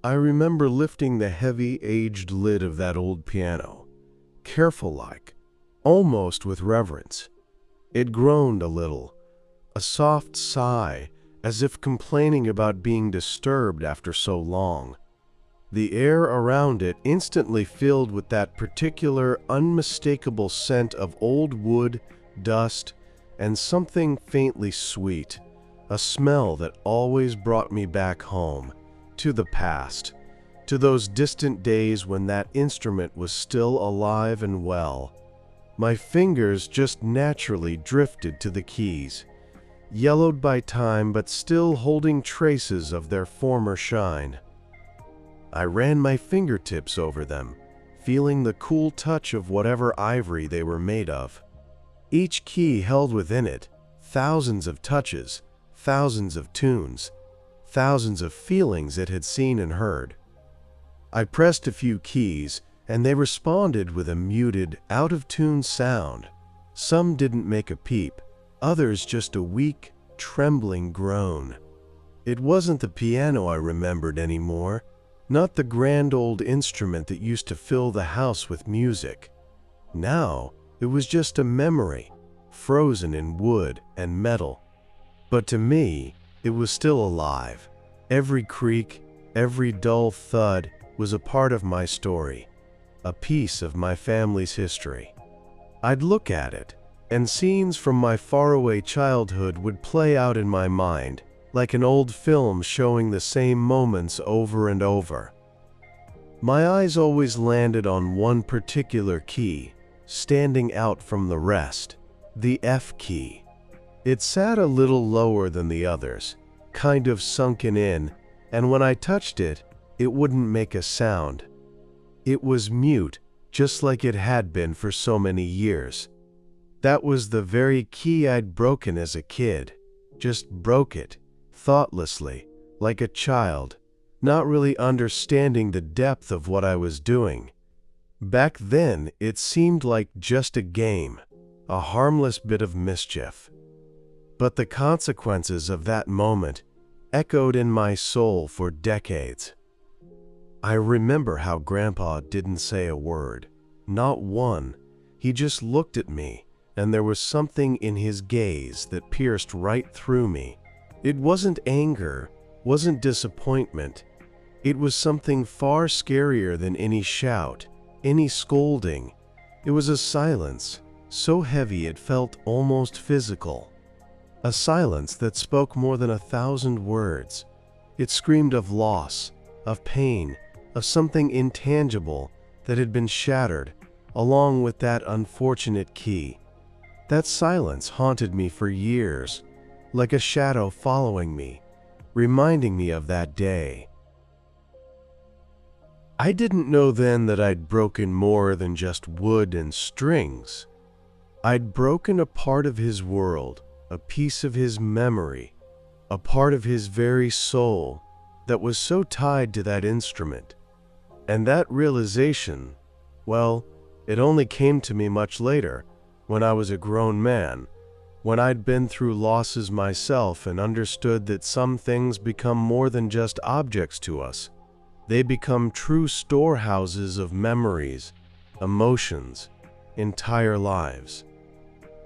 I remember lifting the heavy, aged lid of that old piano, careful-like, almost with reverence. It groaned a little, a soft sigh, as if complaining about being disturbed after so long. The air around it instantly filled with that particular unmistakable scent of old wood, dust, and something faintly sweet, a smell that always brought me back home, to the past, to those distant days when that instrument was still alive and well. My fingers just naturally drifted to the keys, yellowed by time but still holding traces of their former shine. I ran my fingertips over them, feeling the cool touch of whatever ivory they were made of. Each key held within it thousands of touches, thousands of tunes, thousands of feelings it had seen and heard. I pressed a few keys, and they responded with a muted, out-of-tune sound. Some didn't make a peep, others just a weak, trembling groan. It wasn't the piano I remembered anymore, not the grand old instrument that used to fill the house with music. Now, it was just a memory, frozen in wood and metal. But to me, it was still alive. Every creak, every dull thud was a part of my story, a piece of my family's history. I'd look at it, and scenes from my faraway childhood would play out in my mind, like an old film showing the same moments over and over. My eyes always landed on one particular key, standing out from the rest, the F key. It sat a little lower than the others, kind of sunken in, and when I touched it, it wouldn't make a sound. It was mute, just like it had been for so many years. That was the very key I'd broken as a kid. Just broke it, thoughtlessly, like a child, not really understanding the depth of what I was doing. Back then, it seemed like just a game, a harmless bit of mischief. But the consequences of that moment echoed in my soul for decades. I remember how Grandpa didn't say a word, not one. He just looked at me, and there was something in his gaze that pierced right through me. It wasn't anger, wasn't disappointment. It was something far scarier than any shout, any scolding. It was a silence, so heavy it felt almost physical. A silence that spoke more than 1,000 words. It screamed of loss, of pain, of something intangible that had been shattered, along with that unfortunate key. That silence haunted me for years, like a shadow following me, reminding me of that day. I didn't know then that I'd broken more than just wood and strings. I'd broken a part of his world, a piece of his memory, a part of his very soul that was so tied to that instrument. And that realization, well, it only came to me much later, when I was a grown man, when I'd been through losses myself and understood that some things become more than just objects to us. They become true storehouses of memories, emotions, entire lives.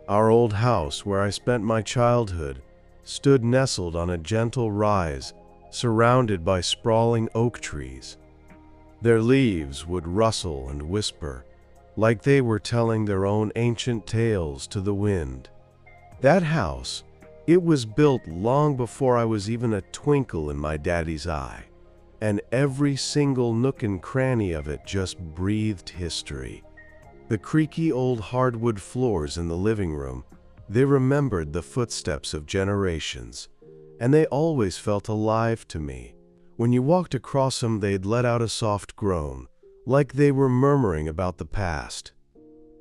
Our old house, where I spent my childhood, stood nestled on a gentle rise, surrounded by sprawling oak trees. Their leaves would rustle and whisper, like they were telling their own ancient tales to the wind. That house, it was built long before I was even a twinkle in my daddy's eye, and every single nook and cranny of it just breathed history. The creaky old hardwood floors in the living room, they remembered the footsteps of generations, and they always felt alive to me. When you walked across them, they'd let out a soft groan, like they were murmuring about the past.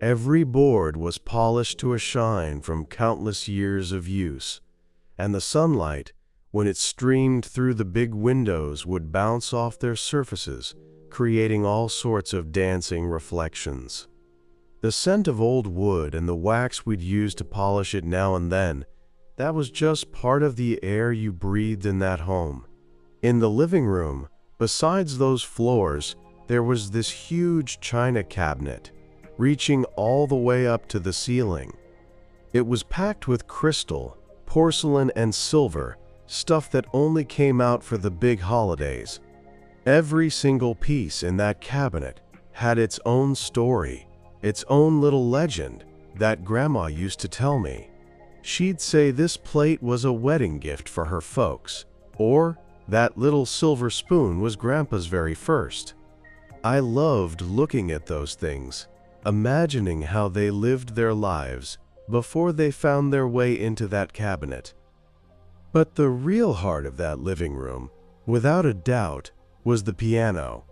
Every board was polished to a shine from countless years of use, and the sunlight, when it streamed through the big windows, would bounce off their surfaces, creating all sorts of dancing reflections. The scent of old wood and the wax we'd use to polish it now and then, that was just part of the air you breathed in that home. In the living room, Besides those floors, there was this huge china cabinet, reaching all the way up to the ceiling. It was packed with crystal, porcelain, and silver, stuff that only came out for the big holidays. Every single piece in that cabinet had its own story, its own little legend that Grandma used to tell me. She'd say this plate was a wedding gift for her folks, or that little silver spoon was Grandpa's very first. I loved looking at those things, imagining how they lived their lives before they found their way into that cabinet. But the real heart of that living room, without a doubt, was the piano.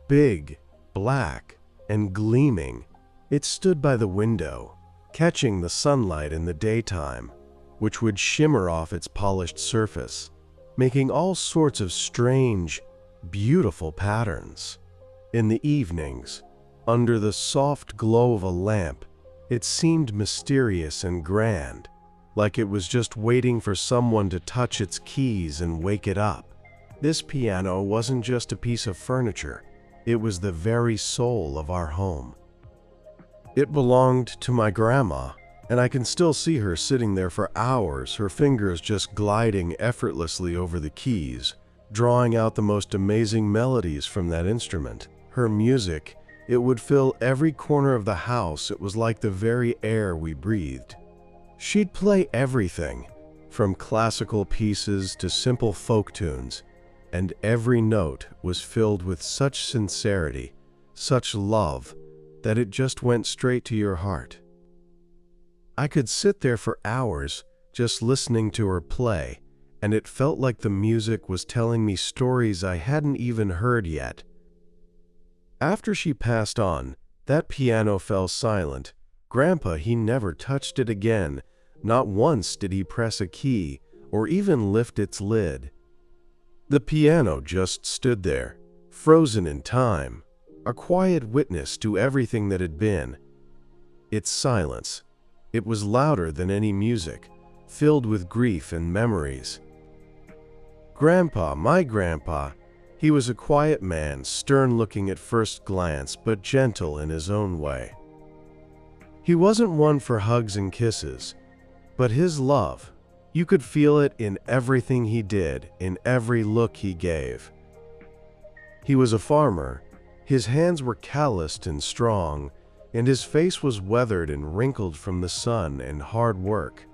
Big, black, and gleaming, it stood by the window, catching the sunlight in the daytime, which would shimmer off its polished surface, making all sorts of strange, beautiful patterns. In the evenings, under the soft glow of a lamp, it seemed mysterious and grand, like it was just waiting for someone to touch its keys and wake it up. This piano wasn't just a piece of furniture, it was the very soul of our home. It belonged to my grandma, and I can still see her sitting there for hours, her fingers just gliding effortlessly over the keys, drawing out the most amazing melodies from that instrument. Her music, it would fill every corner of the house. It was like the very air we breathed. She'd play everything, from classical pieces to simple folk tunes, and every note was filled with such sincerity, such love, that it just went straight to your heart. I could sit there for hours just listening to her play, and it felt like the music was telling me stories I hadn't even heard yet. After she passed on, that piano fell silent. Grandpa, he never touched it again. Not once did he press a key or even lift its lid. The piano just stood there, frozen in time, a quiet witness to everything that had been. Its silence, it was louder than any music, filled with grief and memories. Grandpa, my grandpa, he was a quiet man, stern-looking at first glance, but gentle in his own way. He wasn't one for hugs and kisses, but his love, you could feel it in everything he did, in every look he gave. He was a farmer. His hands were calloused and strong, and his face was weathered and wrinkled from the sun and hard work.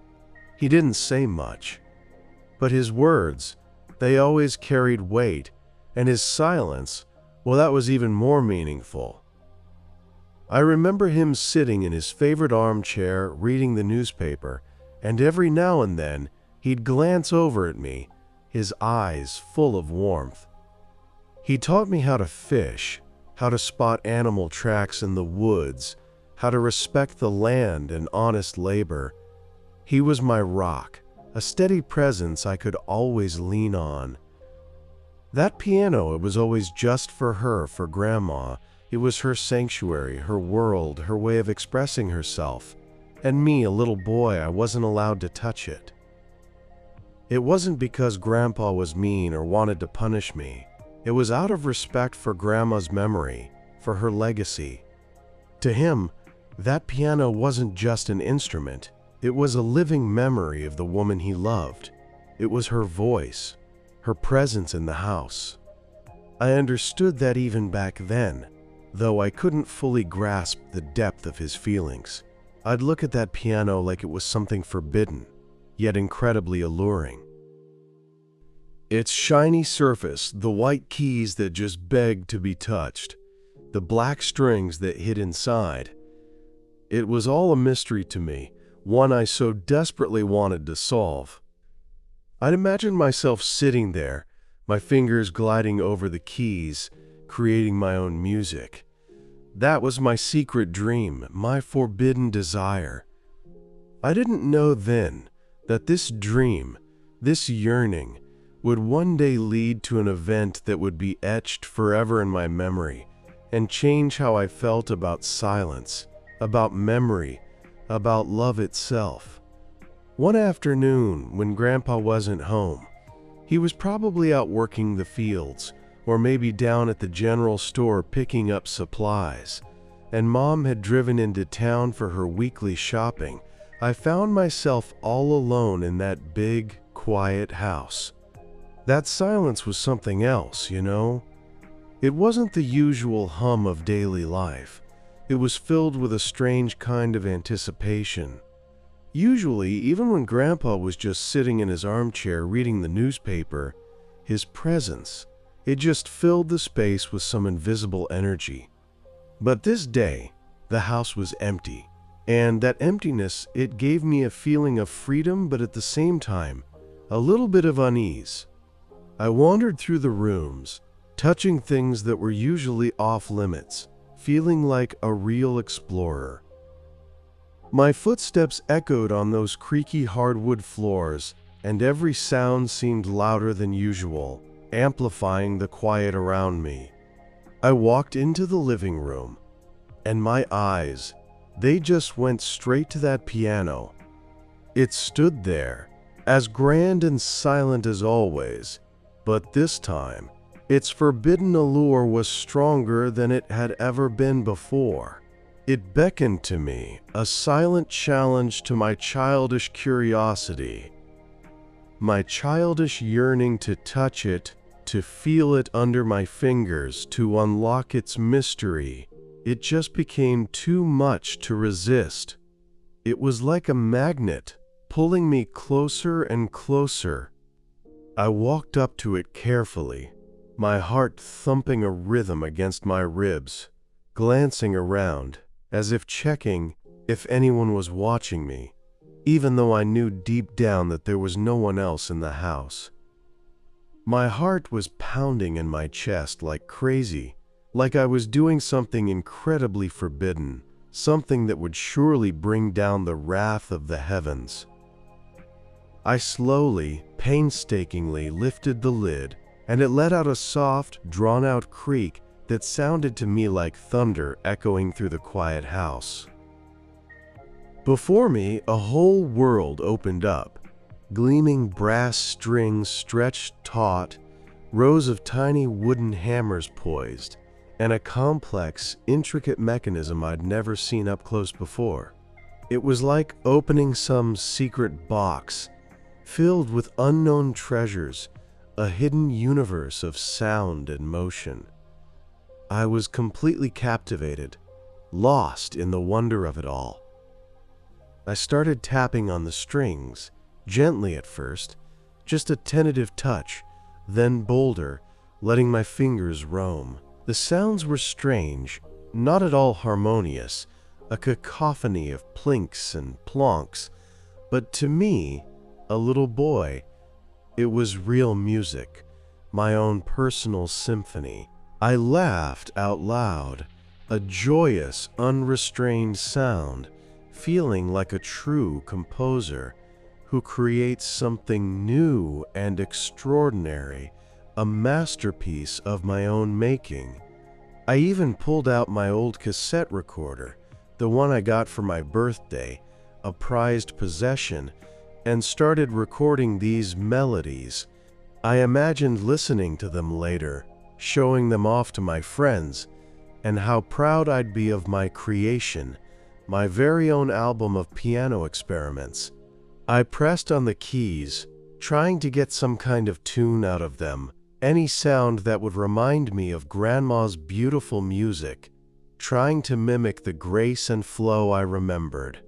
He didn't say much, but his words, they always carried weight, and his silence, well, that was even more meaningful. I remember him sitting in his favorite armchair reading the newspaper, and every now and then he'd glance over at me, his eyes full of warmth. He taught me how to fish, how to spot animal tracks in the woods, how to respect the land and honest labor. He was my rock, a steady presence I could always lean on. That piano, it was always just for her, for Grandma. It was her sanctuary, her world, her way of expressing herself. And me, a little boy, I wasn't allowed to touch it. It wasn't because Grandpa was mean or wanted to punish me. It was out of respect for Grandma's memory, for her legacy. To him, that piano wasn't just an instrument. It was a living memory of the woman he loved. It was her voice, her presence in the house. I understood that even back then, though I couldn't fully grasp the depth of his feelings. I'd look at that piano like it was something forbidden, yet incredibly alluring. Its shiny surface, the white keys that just begged to be touched, the black strings that hid inside. It was all a mystery to me, one I so desperately wanted to solve. I'd imagine myself sitting there, my fingers gliding over the keys, creating my own music. That was my secret dream, my forbidden desire. I didn't know then that this dream, this yearning, would one day lead to an event that would be etched forever in my memory and change how I felt about silence, about memory, about love itself. One afternoon, when Grandpa wasn't home, he was probably out working the fields, or maybe down at the general store picking up supplies, and Mom had driven into town for her weekly shopping, I found myself all alone in that big, quiet house. That silence was something else, you know? It wasn't the usual hum of daily life. It was filled with a strange kind of anticipation. Usually, even when Grandpa was just sitting in his armchair reading the newspaper, his presence, it just filled the space with some invisible energy. But this day, the house was empty, and that emptiness, it gave me a feeling of freedom, but at the same time, a little bit of unease. I wandered through the rooms, touching things that were usually off limits, feeling like a real explorer. My footsteps echoed on those creaky hardwood floors, and every sound seemed louder than usual, amplifying the quiet around me. I walked into the living room, and my eyes, they just went straight to that piano. It stood there, as grand and silent as always, but this time, its forbidden allure was stronger than it had ever been before. It beckoned to me, a silent challenge to my childish curiosity, my childish yearning to touch it, to feel it under my fingers, to unlock its mystery. It just became too much to resist. It was like a magnet, pulling me closer and closer. I walked up to it carefully, my heart thumping a rhythm against my ribs, glancing around, as if checking if anyone was watching me, even though I knew deep down that there was no one else in the house. My heart was pounding in my chest like crazy, like I was doing something incredibly forbidden, something that would surely bring down the wrath of the heavens. I slowly, painstakingly lifted the lid, and it let out a soft, drawn-out creak that sounded to me like thunder echoing through the quiet house. Before me, a whole world opened up. Gleaming brass strings stretched taut, rows of tiny wooden hammers poised, and a complex, intricate mechanism I'd never seen up close before. It was like opening some secret box, filled with unknown treasures, a hidden universe of sound and motion. I was completely captivated, lost in the wonder of it all. I started tapping on the strings, gently at first, just a tentative touch, then bolder, letting my fingers roam. The sounds were strange, not at all harmonious, a cacophony of plinks and plonks, but to me, a little boy, it was real music, my own personal symphony. I laughed out loud, a joyous, unrestrained sound, feeling like a true composer who creates something new and extraordinary, a masterpiece of my own making. I even pulled out my old cassette recorder, the one I got for my birthday, a prized possession, and started recording these melodies. I imagined listening to them later, showing them off to my friends, and how proud I'd be of my creation, my very own album of piano experiments. I pressed on the keys, trying to get some kind of tune out of them, any sound that would remind me of Grandma's beautiful music, trying to mimic the grace and flow I remembered.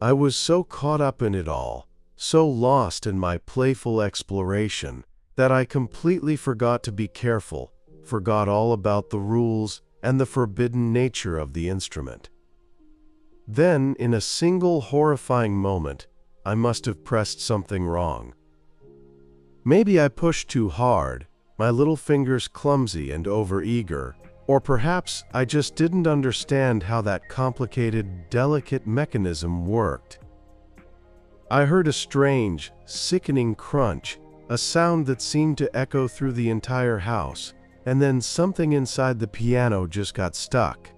I was so caught up in it all, so lost in my playful exploration, that I completely forgot to be careful, forgot all about the rules and the forbidden nature of the instrument. Then, in a single horrifying moment, I must have pressed something wrong. Maybe I pushed too hard, my little fingers clumsy and overeager, or perhaps I just didn't understand how that complicated, delicate mechanism worked. I heard a strange, sickening crunch, a sound that seemed to echo through the entire house, and then something inside the piano just got stuck.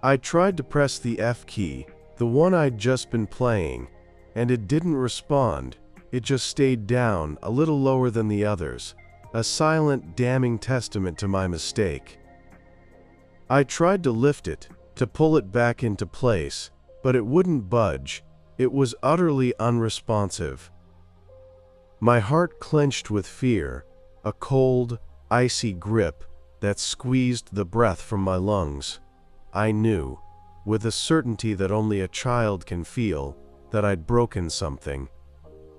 I tried to press the F key, the one I'd just been playing, and it didn't respond. It just stayed down, a little lower than the others, a silent, damning testament to my mistake. I tried to lift it, to pull it back into place, but it wouldn't budge. It was utterly unresponsive. My heart clenched with fear, a cold, icy grip that squeezed the breath from my lungs. I knew, with a certainty that only a child can feel, that I'd broken something.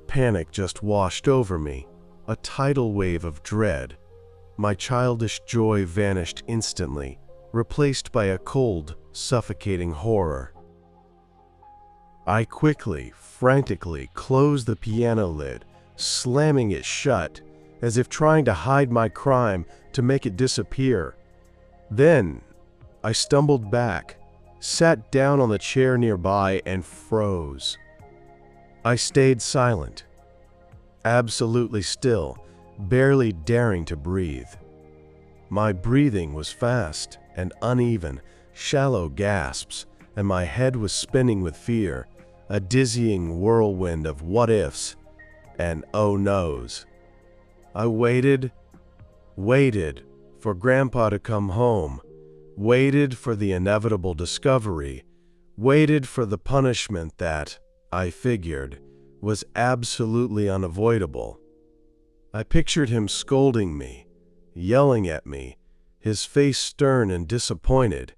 Panic just washed over me, a tidal wave of dread. My childish joy vanished instantly, replaced by a cold, suffocating horror. I quickly, frantically closed the piano lid, slamming it shut, as if trying to hide my crime, to make it disappear. Then, I stumbled back, sat down on the chair nearby, and froze. I stayed silent, absolutely still, barely daring to breathe. My breathing was fast and uneven, shallow gasps, and my head was spinning with fear, a dizzying whirlwind of what-ifs and oh-no's. I waited for Grandpa to come home, waited for the inevitable discovery, waited for the punishment that, I figured, was absolutely unavoidable. I pictured him scolding me, yelling at me, his face stern and disappointed.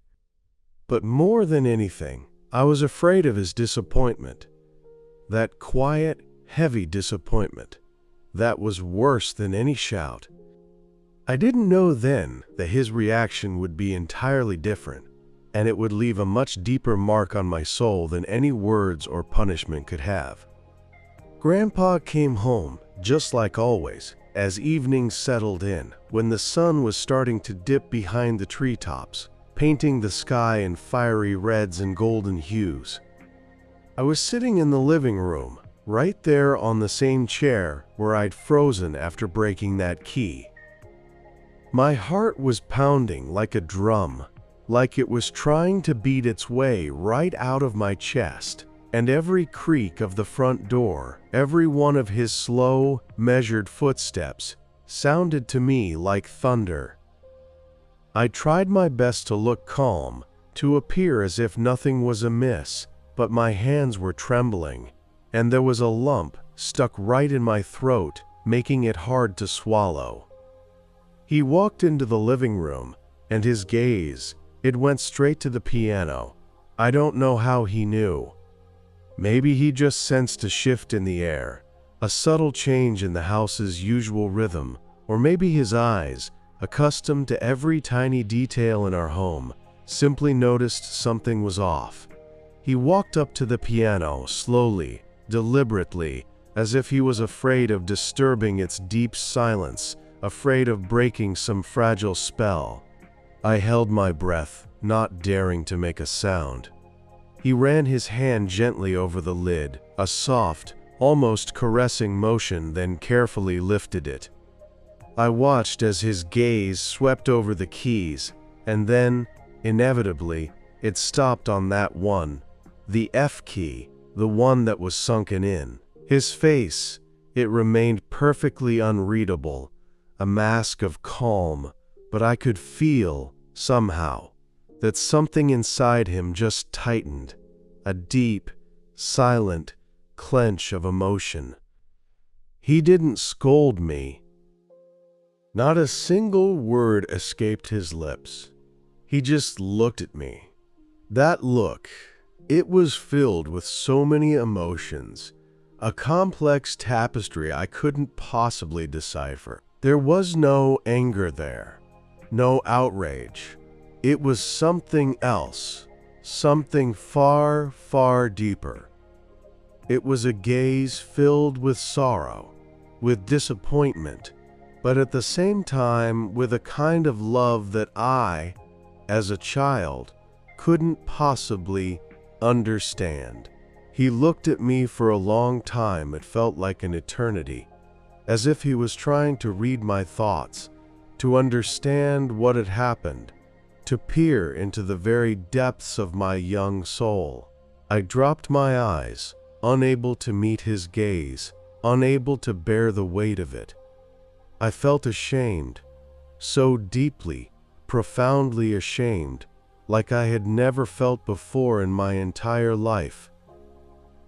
But more than anything, I was afraid of his disappointment. That quiet, heavy disappointment. That was worse than any shout. I didn't know then that his reaction would be entirely different, and it would leave a much deeper mark on my soul than any words or punishment could have. Grandpa came home, just like always, as evening settled in, when the sun was starting to dip behind the treetops, painting the sky in fiery reds and golden hues. I was sitting in the living room, right there on the same chair where I'd frozen after breaking that key. My heart was pounding like a drum, like it was trying to beat its way right out of my chest, and every creak of the front door, every one of his slow, measured footsteps, sounded to me like thunder. I tried my best to look calm, to appear as if nothing was amiss, but my hands were trembling, and there was a lump stuck right in my throat, making it hard to swallow. He walked into the living room, and his gaze, it went straight to the piano. I don't know how he knew. Maybe he just sensed a shift in the air, a subtle change in the house's usual rhythm, or maybe his eyes, accustomed to every tiny detail in our home, simply noticed something was off. He walked up to the piano slowly, deliberately, as if he was afraid of disturbing its deep silence, afraid of breaking some fragile spell. I held my breath, not daring to make a sound. He ran his hand gently over the lid, a soft, almost caressing motion, then carefully lifted it. I watched as his gaze swept over the keys, and then, inevitably, it stopped on that one, the F key, the one that was sunken in. His face, it remained perfectly unreadable, a mask of calm, but I could feel, somehow, that something inside him just tightened, a deep, silent clench of emotion. He didn't scold me. Not a single word escaped his lips. He just looked at me. That look, it was filled with so many emotions, a complex tapestry I couldn't possibly decipher. There was no anger there, no outrage. It was something else, something far, far deeper. It was a gaze filled with sorrow, with disappointment, but at the same time with a kind of love that I, as a child, couldn't possibly understand. He looked at me for a long time. It felt like an eternity, as if he was trying to read my thoughts, to understand what had happened, to peer into the very depths of my young soul. I dropped my eyes, unable to meet his gaze, unable to bear the weight of it. I felt ashamed, so deeply, profoundly ashamed, like I had never felt before in my entire life.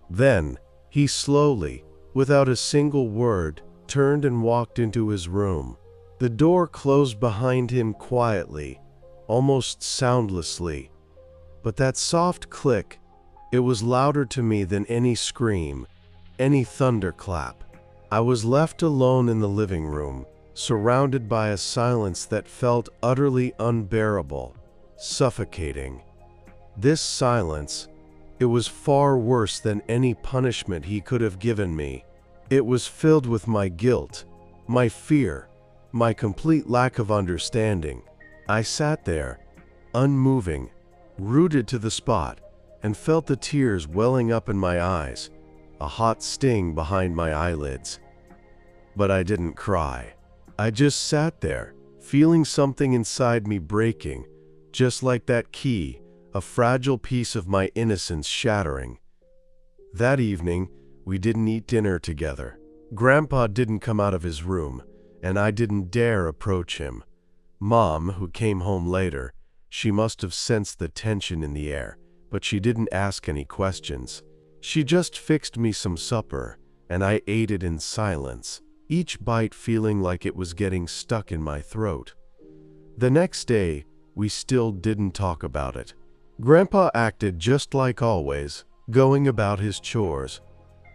Then, he slowly, without a single word, turned and walked into his room. The door closed behind him quietly, almost soundlessly. But that soft click, it was louder to me than any scream, any thunderclap. I was left alone in the living room, surrounded by a silence that felt utterly unbearable, suffocating. This silence, it was far worse than any punishment he could have given me. It was filled with my guilt, my fear, my complete lack of understanding. I sat there, unmoving, rooted to the spot, and felt the tears welling up in my eyes, a hot sting behind my eyelids. But I didn't cry. I just sat there, feeling something inside me breaking, just like that key, a fragile piece of my innocence shattering. That evening, we didn't eat dinner together. Grandpa didn't come out of his room, and I didn't dare approach him. Mom, who came home later, she must have sensed the tension in the air, but she didn't ask any questions. She just fixed me some supper, and I ate it in silence, each bite feeling like it was getting stuck in my throat. The next day, we still didn't talk about it. Grandpa acted just like always, going about his chores,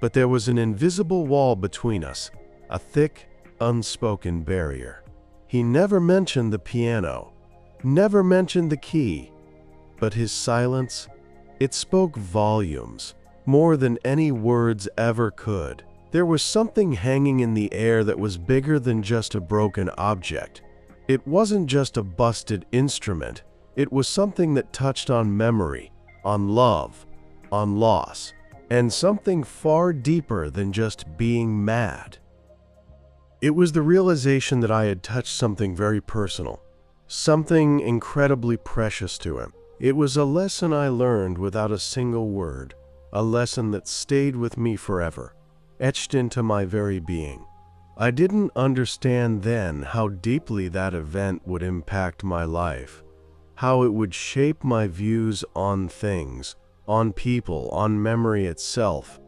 but there was an invisible wall between us, a thick, unspoken barrier. He never mentioned the piano, never mentioned the key, but his silence, it spoke volumes, more than any words ever could. There was something hanging in the air that was bigger than just a broken object. It wasn't just a busted instrument, it was something that touched on memory, on love, on loss, and something far deeper than just being mad. It was the realization that I had touched something very personal, something incredibly precious to him. It was a lesson I learned without a single word, a lesson that stayed with me forever, etched into my very being. I didn't understand then how deeply that event would impact my life, how it would shape my views on things, on people, on memory itself.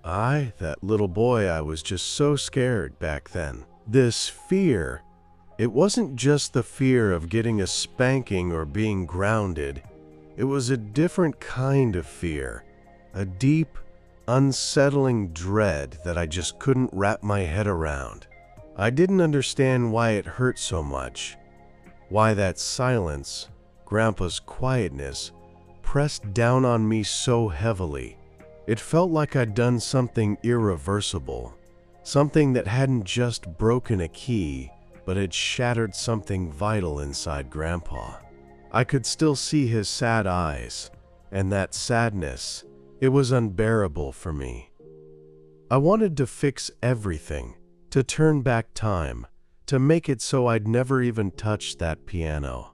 That little boy, I was just so scared back then. This fear, it wasn't just the fear of getting a spanking or being grounded. It was a different kind of fear, a deep, unsettling dread that I just couldn't wrap my head around. I didn't understand why it hurt so much, why that silence, Grandpa's quietness, pressed down on me so heavily. It felt like I'd done something irreversible, something that hadn't just broken a key, but had shattered something vital inside Grandpa. I could still see his sad eyes, and that sadness, it was unbearable for me. I wanted to fix everything, to turn back time, to make it so I'd never even touch that piano.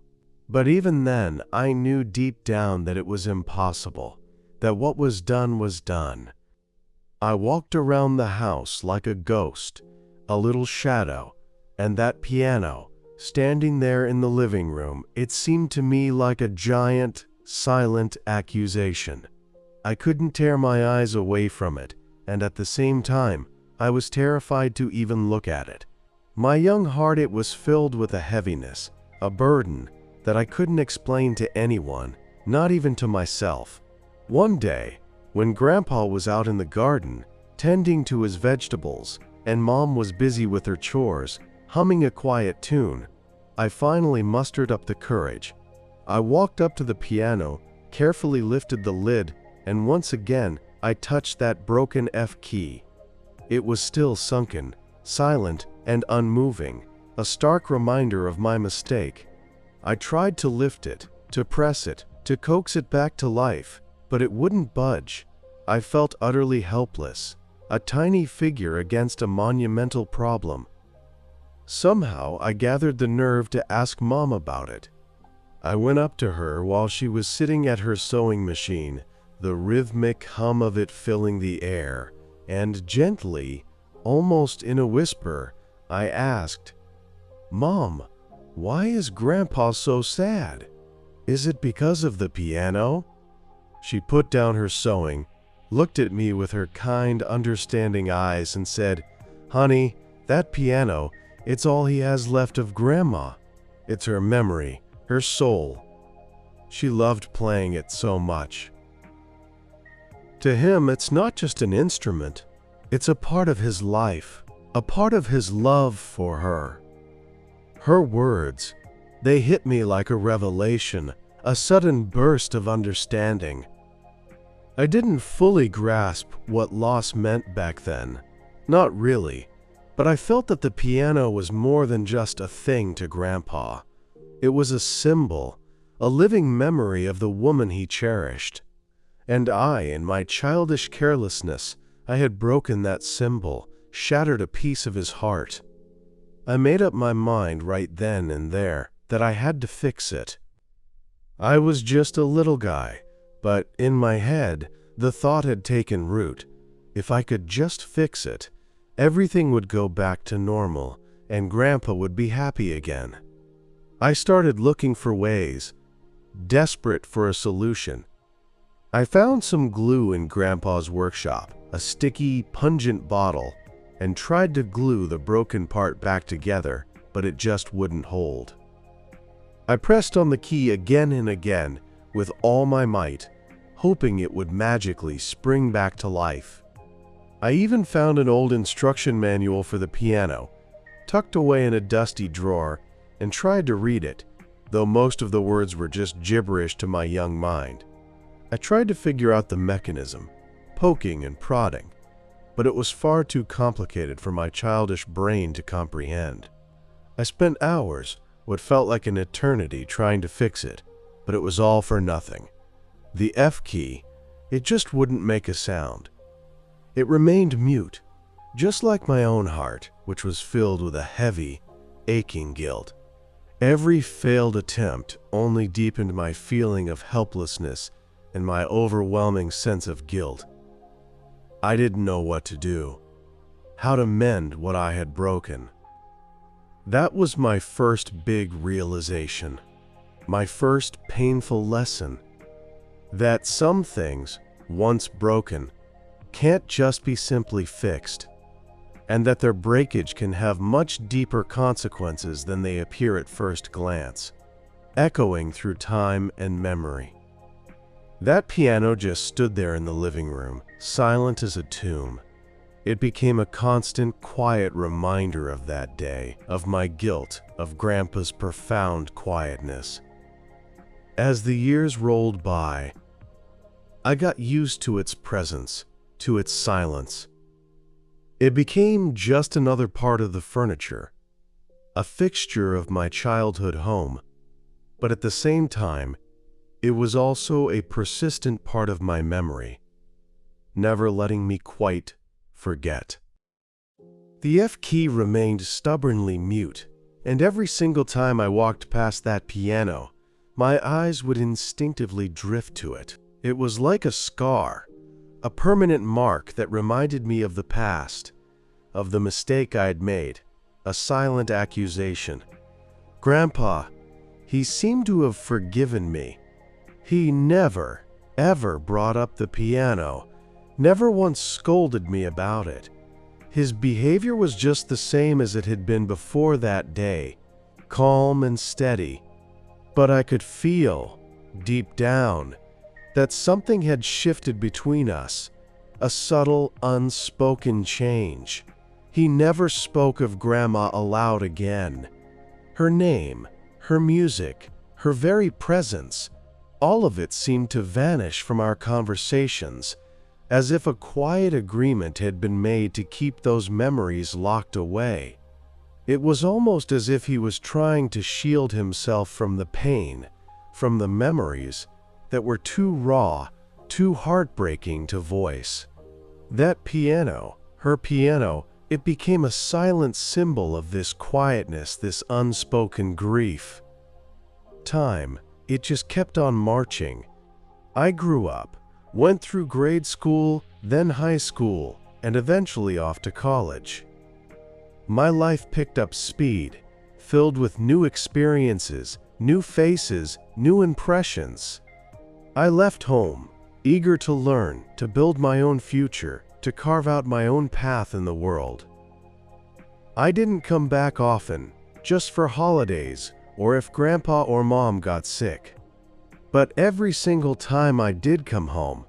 But even then, I knew deep down that it was impossible, that what was done. I walked around the house like a ghost, a little shadow, and that piano, standing there in the living room, it seemed to me like a giant, silent accusation. I couldn't tear my eyes away from it, and at the same time, I was terrified to even look at it. My young heart, it was filled with a heaviness, a burden that I couldn't explain to anyone, not even to myself. One day, when Grandpa was out in the garden, tending to his vegetables, and Mom was busy with her chores, humming a quiet tune, I finally mustered up the courage. I walked up to the piano, carefully lifted the lid, and once again, I touched that broken F key. It was still sunken, silent, and unmoving, a stark reminder of my mistake. I tried to lift it, to press it, to coax it back to life, but it wouldn't budge. I felt utterly helpless, a tiny figure against a monumental problem. Somehow, I gathered the nerve to ask Mom about it. I went up to her while she was sitting at her sewing machine, the rhythmic hum of it filling the air, and gently, almost in a whisper, I asked, "Mom, why is Grandpa so sad? Is it because of the piano?" She put down her sewing, looked at me with her kind, understanding eyes, and said, "Honey, that piano, it's all he has left of Grandma. It's her memory, her soul. She loved playing it so much." To him, it's not just an instrument. It's a part of his life, a part of his love for her. Her words, they hit me like a revelation, a sudden burst of understanding. I didn't fully grasp what loss meant back then. Not really, but I felt that the piano was more than just a thing to Grandpa. It was a symbol, a living memory of the woman he cherished. And I, in my childish carelessness, I had broken that symbol, shattered a piece of his heart. I made up my mind right then and there that I had to fix it. I was just a little guy, but in my head, the thought had taken root. If I could just fix it, everything would go back to normal, and Grandpa would be happy again. I started looking for ways, desperate for a solution. I found some glue in Grandpa's workshop, a sticky, pungent bottle, and tried to glue the broken part back together, but it just wouldn't hold. I pressed on the key again and again with all my might, hoping it would magically spring back to life. I even found an old instruction manual for the piano, tucked away in a dusty drawer, and tried to read it, though most of the words were just gibberish to my young mind. I tried to figure out the mechanism, poking and prodding, but it was far too complicated for my childish brain to comprehend. I spent hours, what felt like an eternity, trying to fix it, but it was all for nothing. The F key, it just wouldn't make a sound. It remained mute, just like my own heart, which was filled with a heavy, aching guilt. Every failed attempt only deepened my feeling of helplessness and my overwhelming sense of guilt. I didn't know what to do, how to mend what I had broken. That was my first big realization, my first painful lesson, that some things, once broken, can't just be simply fixed, and that their breakage can have much deeper consequences than they appear at first glance, echoing through time and memory. That piano just stood there in the living room, silent as a tomb. It became a constant, quiet reminder of that day, of my guilt, of Grandpa's profound quietness. As the years rolled by, I got used to its presence, to its silence. It became just another part of the furniture, a fixture of my childhood home, but at the same time, it was also a persistent part of my memory, never letting me quite forget. The F key remained stubbornly mute, and every single time I walked past that piano, my eyes would instinctively drift to it. It was like a scar, a permanent mark that reminded me of the past, of the mistake I'd made, a silent accusation. Grandpa, he seemed to have forgiven me. He never, ever brought up the piano, never once scolded me about it. His behavior was just the same as it had been before that day, calm and steady. But I could feel, deep down, that something had shifted between us, a subtle, unspoken change. He never spoke of Grandma aloud again. Her name, her music, her very presence, all of it seemed to vanish from our conversations, as if a quiet agreement had been made to keep those memories locked away. It was almost as if he was trying to shield himself from the pain, from the memories that were too raw, too heartbreaking to voice. That piano, her piano, it became a silent symbol of this quietness, this unspoken grief. Time, it just kept on marching. I grew up, went through grade school, then high school, and eventually off to college. My life picked up speed, filled with new experiences, new faces, new impressions. I left home, eager to learn, to build my own future, to carve out my own path in the world. I didn't come back often, just for holidays or if Grandpa or Mom got sick. But every single time I did come home,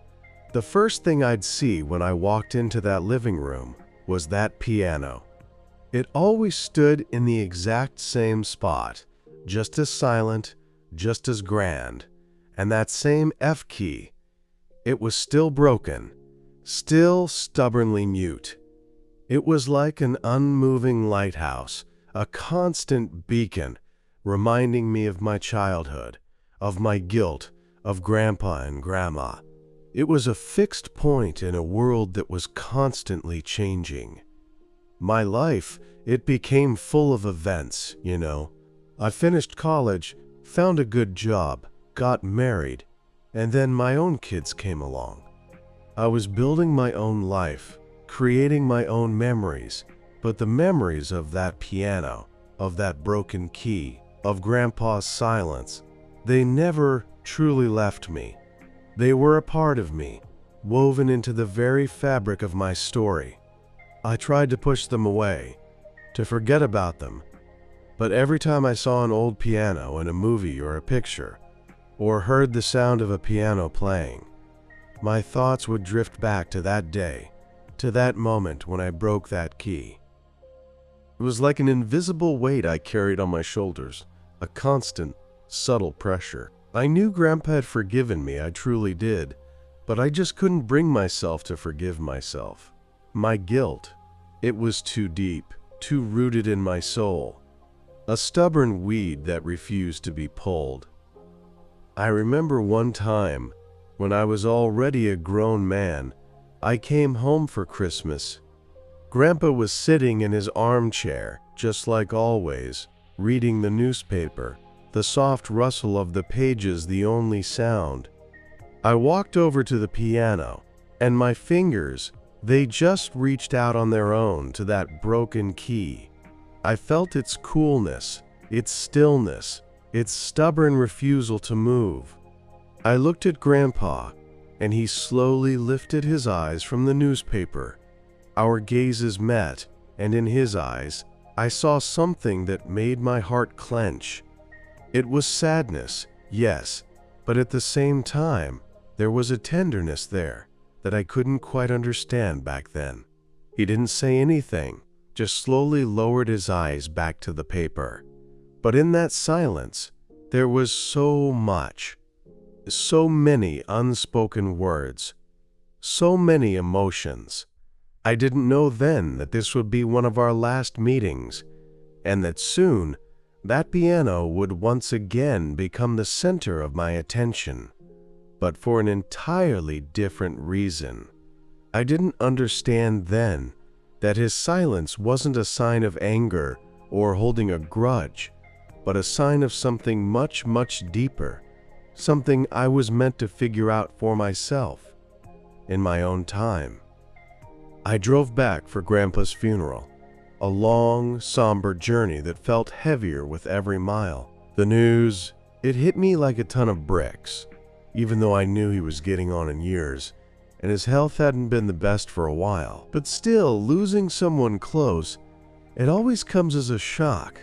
the first thing I'd see when I walked into that living room was that piano. It always stood in the exact same spot, just as silent, just as grand, and that same F key. It was still broken, still stubbornly mute. It was like an unmoving lighthouse, a constant beacon, reminding me of my childhood, of my guilt, of Grandpa and Grandma. It was a fixed point in a world that was constantly changing. My life, it became full of events, you know. I finished college, found a good job, got married, and then my own kids came along. I was building my own life, creating my own memories, but the memories of that piano, of that broken key, of Grandpa's silence, they never truly left me. They were a part of me, woven into the very fabric of my story. I tried to push them away, to forget about them, but every time I saw an old piano in a movie or a picture, or heard the sound of a piano playing, my thoughts would drift back to that day, to that moment when I broke that key. It was like an invisible weight I carried on my shoulders, a constant, subtle pressure. I knew Grandpa had forgiven me, I truly did, but I just couldn't bring myself to forgive myself. My guilt, it was too deep, too rooted in my soul, a stubborn weed that refused to be pulled. I remember one time, when I was already a grown man, I came home for Christmas. Grandpa was sitting in his armchair, just like always, reading the newspaper, the soft rustle of the pages the only sound. I walked over to the piano, and my fingers, they just reached out on their own to that broken key. I felt its coolness, its stillness, its stubborn refusal to move. I looked at Grandpa, and he slowly lifted his eyes from the newspaper. Our gazes met, and in his eyes, I saw something that made my heart clench. It was sadness, yes, but at the same time, there was a tenderness there that I couldn't quite understand back then. He didn't say anything, just slowly lowered his eyes back to the paper. But in that silence, there was so much, so many unspoken words, so many emotions. I didn't know then that this would be one of our last meetings, and that soon, that piano would once again become the center of my attention, but for an entirely different reason. I didn't understand then that his silence wasn't a sign of anger or holding a grudge, but a sign of something much, much deeper, something I was meant to figure out for myself, in my own time. I drove back for Grandpa's funeral, a long, somber journey that felt heavier with every mile. The news, it hit me like a ton of bricks, even though I knew he was getting on in years, and his health hadn't been the best for a while. But still, losing someone close, it always comes as a shock,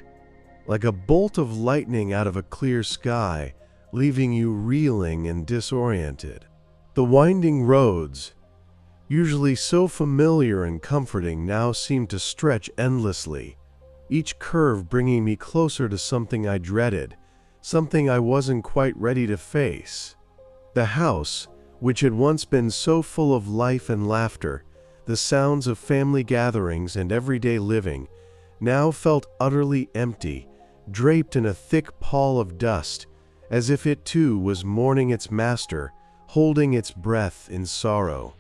like a bolt of lightning out of a clear sky, leaving you reeling and disoriented. The winding roads, usually so familiar and comforting, now seemed to stretch endlessly, each curve bringing me closer to something I dreaded, something I wasn't quite ready to face. The house, which had once been so full of life and laughter, the sounds of family gatherings and everyday living, now felt utterly empty, draped in a thick pall of dust, as if it too was mourning its master, holding its breath in sorrow.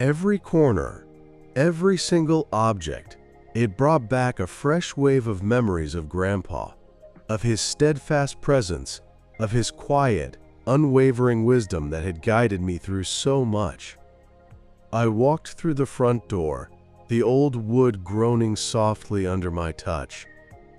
Every corner, every single object, it brought back a fresh wave of memories of Grandpa, of his steadfast presence, of his quiet, unwavering wisdom that had guided me through so much. I walked through the front door, the old wood groaning softly under my touch,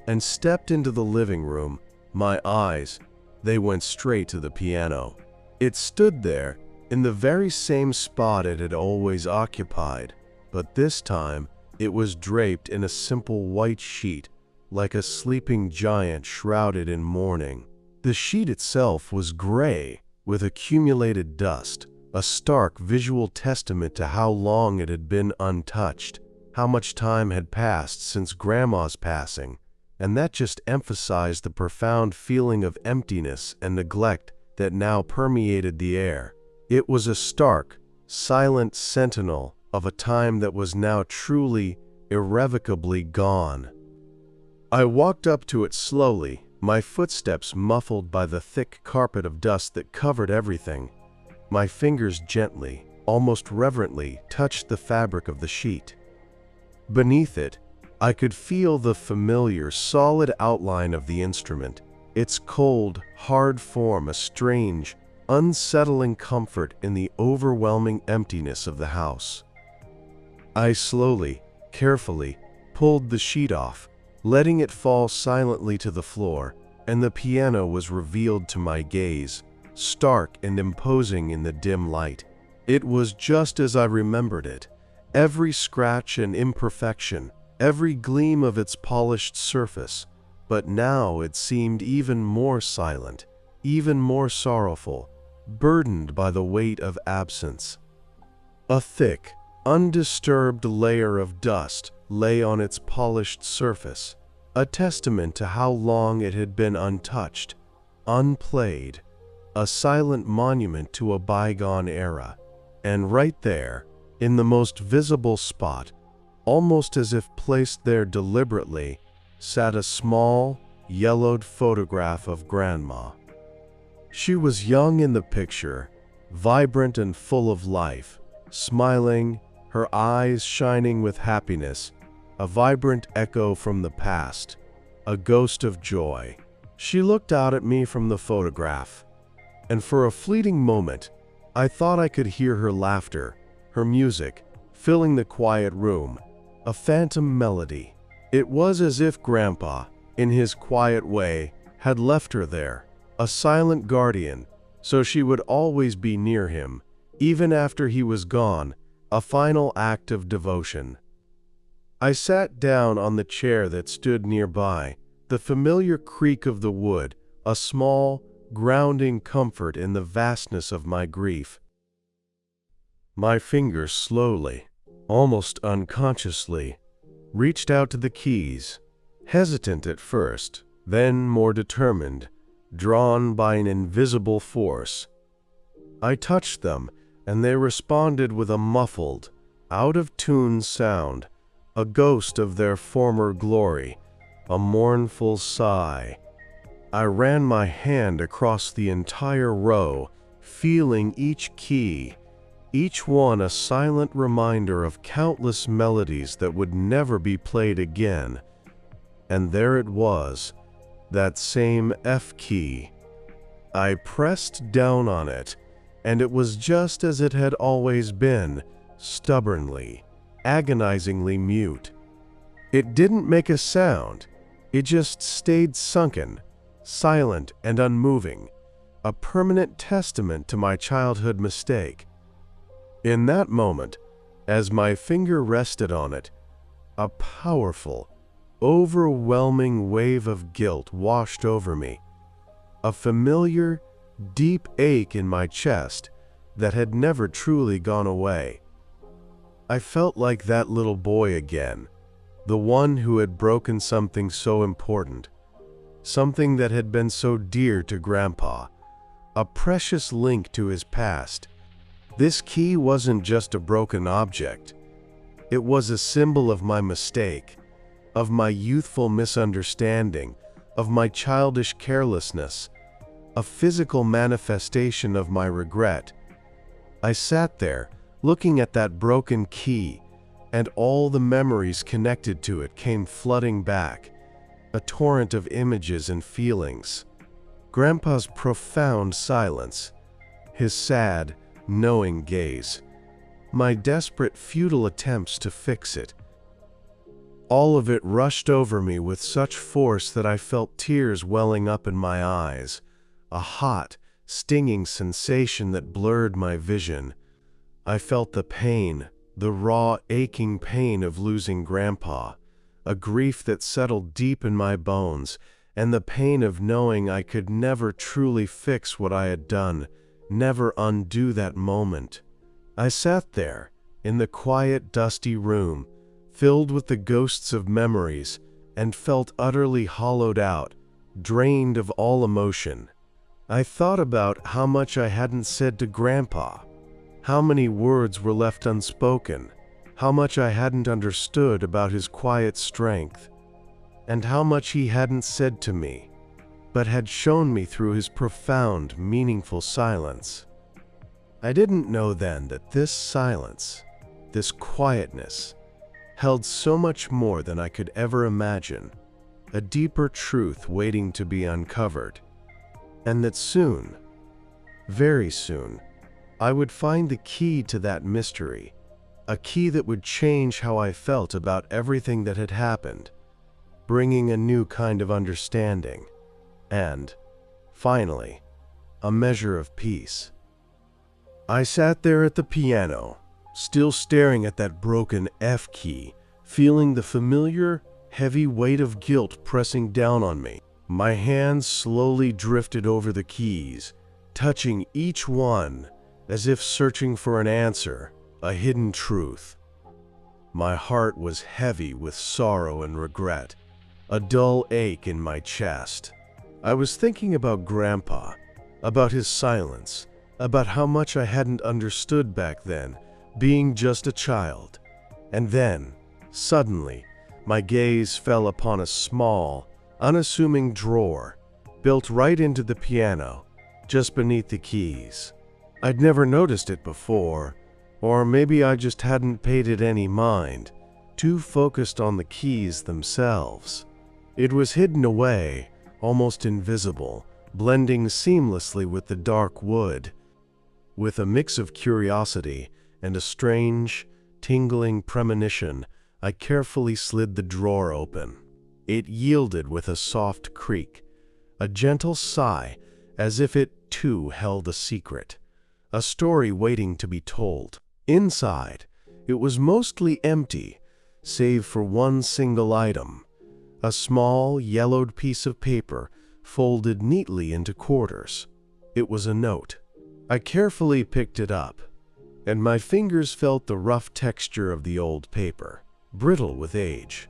and stepped into the living room. My eyes, they went straight to the piano. It stood there, in the very same spot it had always occupied, but this time it was draped in a simple white sheet, like a sleeping giant shrouded in mourning. The sheet itself was gray, with accumulated dust, a stark visual testament to how long it had been untouched, how much time had passed since Grandma's passing, and that just emphasized the profound feeling of emptiness and neglect that now permeated the air. It was a stark, silent sentinel of a time that was now truly, irrevocably gone. I walked up to it slowly, my footsteps muffled by the thick carpet of dust that covered everything. My fingers gently, almost reverently, touched the fabric of the sheet. Beneath it, I could feel the familiar, solid outline of the instrument, its cold, hard form a strange, unsettling comfort in the overwhelming emptiness of the house. I slowly, carefully, pulled the sheet off, letting it fall silently to the floor, and the piano was revealed to my gaze, stark and imposing in the dim light. It was just as I remembered it. Every scratch and imperfection, every gleam of its polished surface, but now it seemed even more silent, even more sorrowful, burdened by the weight of absence. A thick, undisturbed layer of dust lay on its polished surface, a testament to how long it had been untouched, unplayed, a silent monument to a bygone era. And right there, in the most visible spot, almost as if placed there deliberately, sat a small, yellowed photograph of Grandma. She was young in the picture, vibrant and full of life, smiling, her eyes shining with happiness, a vibrant echo from the past, a ghost of joy. She looked out at me from the photograph, and for a fleeting moment, I thought I could hear her laughter, her music, filling the quiet room, a phantom melody. It was as if Grandpa, in his quiet way, had left her there, a silent guardian, so she would always be near him, even after he was gone, a final act of devotion. I sat down on the chair that stood nearby, the familiar creak of the wood, a small, grounding comfort in the vastness of my grief. My fingers slowly, almost unconsciously, reached out to the keys, hesitant at first, then more determined, drawn by an invisible force. I touched them, and they responded with a muffled, out-of-tune sound, a ghost of their former glory, a mournful sigh. I ran my hand across the entire row, feeling each key, each one a silent reminder of countless melodies that would never be played again. And there it was, that same F key. I pressed down on it, and it was just as it had always been, stubbornly, agonizingly mute. It didn't make a sound, it just stayed sunken, silent and unmoving, a permanent testament to my childhood mistake. In that moment, as my finger rested on it, a powerful, overwhelming wave of guilt washed over me, a familiar, deep ache in my chest that had never truly gone away. I felt like that little boy again, the one who had broken something so important, something that had been so dear to Grandpa, a precious link to his past. This key wasn't just a broken object. It was a symbol of my mistake, of my youthful misunderstanding, of my childish carelessness, a physical manifestation of my regret. I sat there, looking at that broken key, and all the memories connected to it came flooding back, a torrent of images and feelings. Grandpa's profound silence, his sad, knowing gaze, my desperate, futile attempts to fix it, All of it rushed over me with such force that I felt tears welling up in my eyes, a hot, stinging sensation that blurred my vision. I felt the pain, the raw, aching pain of losing Grandpa, a grief that settled deep in my bones, and the pain of knowing I could never truly fix what I had done, never undo that moment. I sat there, in the quiet, dusty room, filled with the ghosts of memories, and felt utterly hollowed out, drained of all emotion. I thought about how much I hadn't said to Grandpa, how many words were left unspoken, how much I hadn't understood about his quiet strength, and how much he hadn't said to me, but had shown me through his profound, meaningful silence. I didn't know then that this silence, this quietness, held so much more than I could ever imagine, a deeper truth waiting to be uncovered, and that soon, very soon, I would find the key to that mystery, a key that would change how I felt about everything that had happened, bringing a new kind of understanding, and, finally, a measure of peace. I sat there at the piano, still staring at that broken F key, feeling the familiar, heavy weight of guilt pressing down on me. My hands slowly drifted over the keys, touching each one as if searching for an answer, a hidden truth. My heart was heavy with sorrow and regret, a dull ache in my chest. I was thinking about Grandpa, about his silence, about how much I hadn't understood back then, being just a child. And then, suddenly, my gaze fell upon a small, unassuming drawer, built right into the piano, just beneath the keys. I'd never noticed it before, or maybe I just hadn't paid it any mind, too focused on the keys themselves. It was hidden away, almost invisible, blending seamlessly with the dark wood. With a mix of curiosity and a strange, tingling premonition, I carefully slid the drawer open. It yielded with a soft creak, a gentle sigh, as if it too held a secret, a story waiting to be told. Inside, it was mostly empty, save for one single item, a small, yellowed piece of paper folded neatly into quarters. It was a note. I carefully picked it up, and my fingers felt the rough texture of the old paper, brittle with age.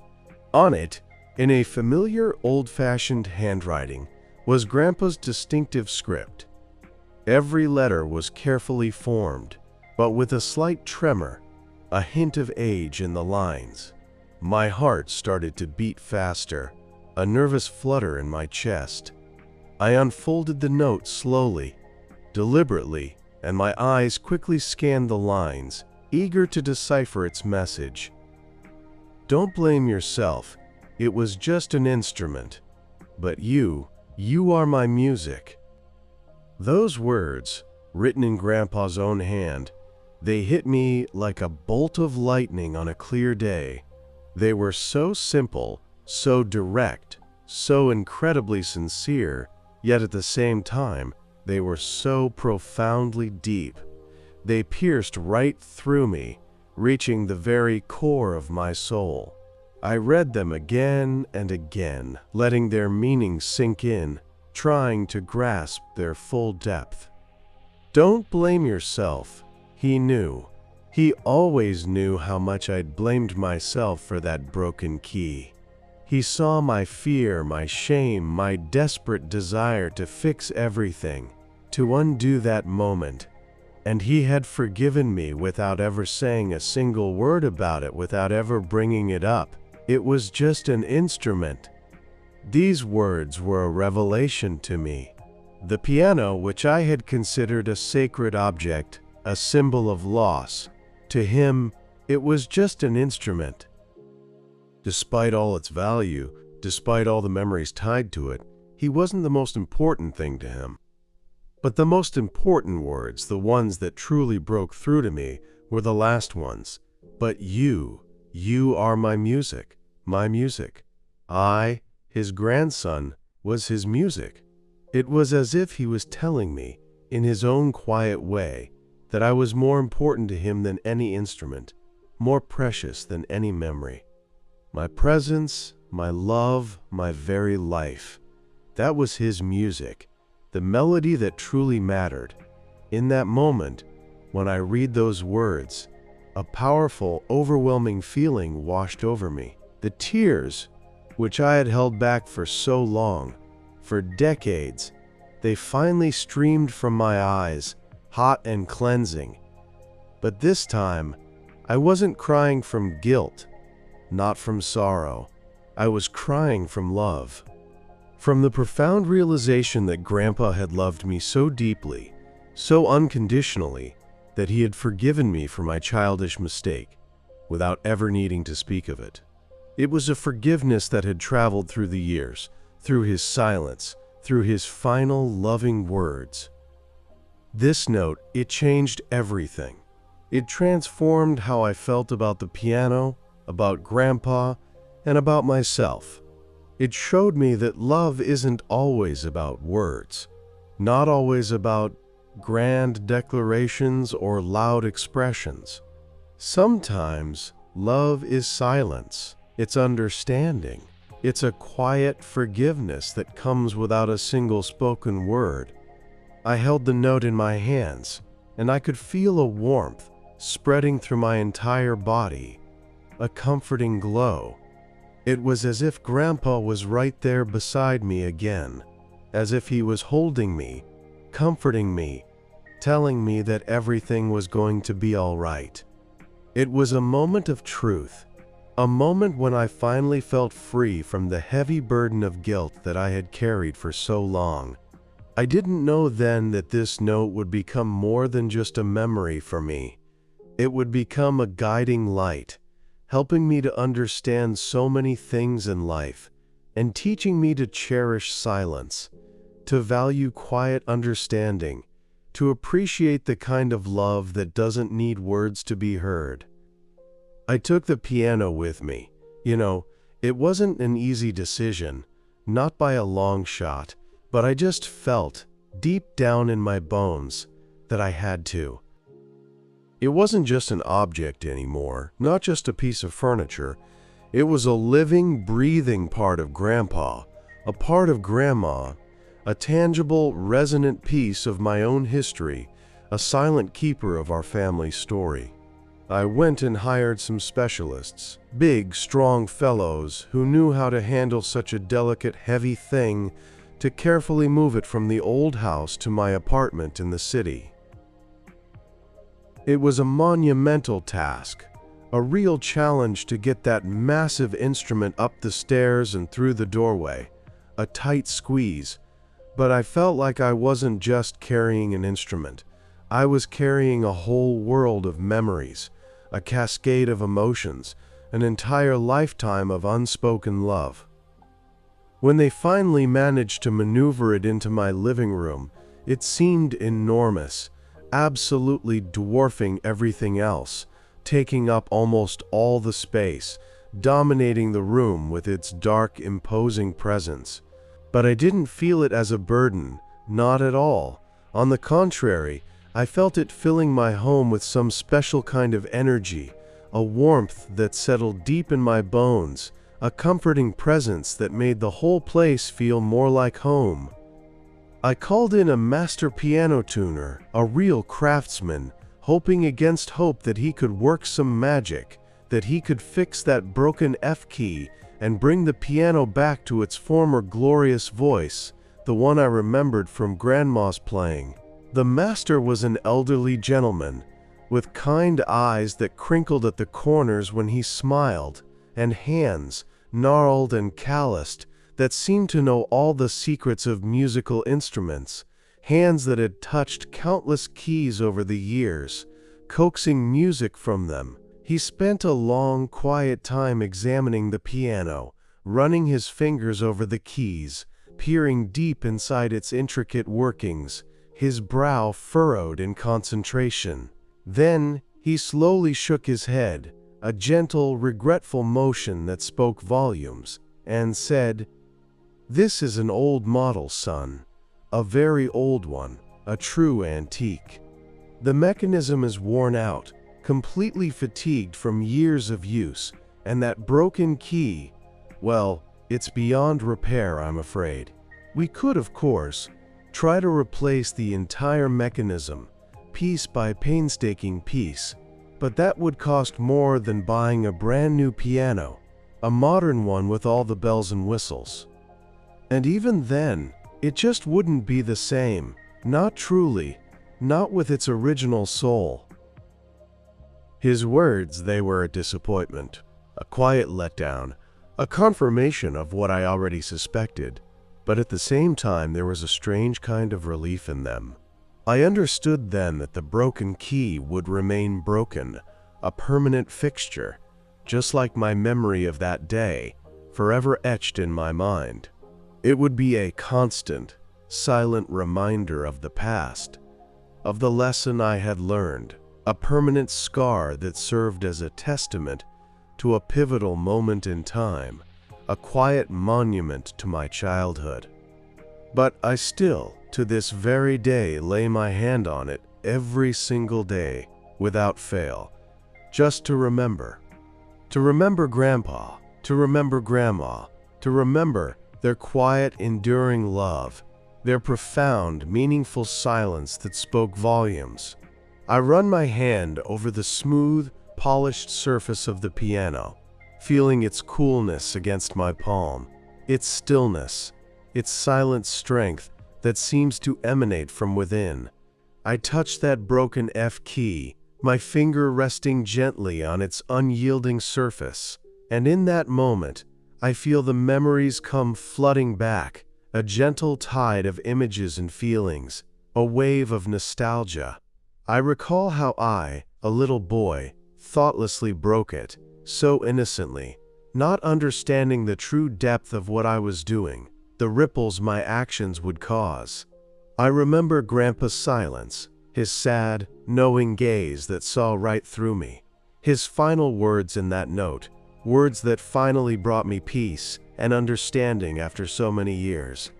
On it, in a familiar, old-fashioned handwriting, was Grandpa's distinctive script. Every letter was carefully formed, but with a slight tremor, a hint of age in the lines. My heart started to beat faster, a nervous flutter in my chest. I unfolded the note slowly, deliberately, and my eyes quickly scanned the lines, eager to decipher its message. Don't blame yourself. It was just an instrument. But you are my music. Those words, written in Grandpa's own hand, they hit me like a bolt of lightning on a clear day. They were so simple, so direct, so incredibly sincere, yet at the same time, they were so profoundly deep. They pierced right through me, reaching the very core of my soul. I read them again and again, letting their meaning sink in, trying to grasp their full depth. Don't blame yourself. He knew. He always knew how much I'd blamed myself for that broken key. He saw my fear, my shame, my desperate desire to fix everything, to undo that moment, and he had forgiven me without ever saying a single word about it, without ever bringing it up. It was just an instrument. These words were a revelation to me. The piano, which I had considered a sacred object, a symbol of loss, to him, it was just an instrument. Despite all its value, despite all the memories tied to it, he wasn't the most important thing to him. But the most important words, the ones that truly broke through to me, were the last ones. But you are my music, my music. I, his grandson, was his music. It was as if he was telling me, in his own quiet way, that I was more important to him than any instrument, more precious than any memory. My presence, my love, my very life. That was his music, the melody that truly mattered. In that moment, when I read those words, a powerful, overwhelming feeling washed over me. The tears, which I had held back for so long, for decades, they finally streamed from my eyes, hot and cleansing. But this time, I wasn't crying from guilt, not from sorrow. I was crying from love. From the profound realization that Grandpa had loved me so deeply, so unconditionally, that he had forgiven me for my childish mistake, without ever needing to speak of it. It was a forgiveness that had traveled through the years, through his silence, through his final loving words. This note, it changed everything. It transformed how I felt about the piano, about Grandpa, and about myself. It showed me that love isn't always about words, not always about grand declarations or loud expressions. Sometimes love is silence. It's understanding. It's a quiet forgiveness that comes without a single spoken word. I held the note in my hands, and I could feel a warmth spreading through my entire body, a comforting glow. It was as if Grandpa was right there beside me again, as if he was holding me, comforting me, telling me that everything was going to be all right. It was a moment of truth, a moment when I finally felt free from the heavy burden of guilt that I had carried for so long. I didn't know then that this note would become more than just a memory for me. It would become a guiding light, helping me to understand so many things in life, and teaching me to cherish silence, to value quiet understanding, to appreciate the kind of love that doesn't need words to be heard. I took the piano with me. It wasn't an easy decision, not by a long shot, but I just felt, deep down in my bones, that I had to. It wasn't just an object anymore, not just a piece of furniture. It was a living, breathing part of Grandpa, a part of Grandma, a tangible, resonant piece of my own history, a silent keeper of our family story. I went and hired some specialists, big, strong fellows who knew how to handle such a delicate, heavy thing, to carefully move it from the old house to my apartment in the city. It was a monumental task, a real challenge to get that massive instrument up the stairs and through the doorway, a tight squeeze, but I felt like I wasn't just carrying an instrument. I was carrying a whole world of memories, a cascade of emotions, an entire lifetime of unspoken love. When they finally managed to maneuver it into my living room, it seemed enormous, absolutely dwarfing everything else, taking up almost all the space, dominating the room with its dark, imposing presence. But I didn't feel it as a burden, not at all. On the contrary, I felt it filling my home with some special kind of energy, a warmth that settled deep in my bones, a comforting presence that made the whole place feel more like home. I called in a master piano tuner, a real craftsman, hoping against hope that he could work some magic, that he could fix that broken F key and bring the piano back to its former glorious voice, the one I remembered from Grandma's playing. The master was an elderly gentleman, with kind eyes that crinkled at the corners when he smiled, and hands, gnarled and calloused, that seemed to know all the secrets of musical instruments, hands that had touched countless keys over the years, coaxing music from them. He spent a long, quiet time examining the piano, running his fingers over the keys, peering deep inside its intricate workings, his brow furrowed in concentration. Then he slowly shook his head, a gentle, regretful motion that spoke volumes, and said, "This is an old model, son. A very old one, a true antique. The mechanism is worn out, completely fatigued from years of use, and that broken key, well, it's beyond repair, I'm afraid. We could, of course, try to replace the entire mechanism, piece by painstaking piece, but that would cost more than buying a brand new piano, a modern one with all the bells and whistles. And even then, it just wouldn't be the same, not truly, not with its original soul." His words, they were a disappointment, a quiet letdown, a confirmation of what I already suspected, but at the same time there was a strange kind of relief in them. I understood then that the broken key would remain broken, a permanent fixture, just like my memory of that day, forever etched in my mind. It would be a constant, silent reminder of the past, of the lesson I had learned, a permanent scar that served as a testament to a pivotal moment in time, a quiet monument to my childhood. But I still, to this very day, lay my hand on it every single day, without fail, just to remember. To remember Grandpa, to remember Grandma, to remember their quiet, enduring love, their profound, meaningful silence that spoke volumes. I run my hand over the smooth, polished surface of the piano, feeling its coolness against my palm, its stillness, its silent strength that seems to emanate from within. I touch that broken F key, my finger resting gently on its unyielding surface, and in that moment, I feel the memories come flooding back, a gentle tide of images and feelings, a wave of nostalgia. I recall how I, a little boy, thoughtlessly broke it, so innocently, not understanding the true depth of what I was doing, the ripples my actions would cause. I remember Grandpa's silence, his sad, knowing gaze that saw right through me, his final words in that note, words that finally brought me peace and understanding after so many years.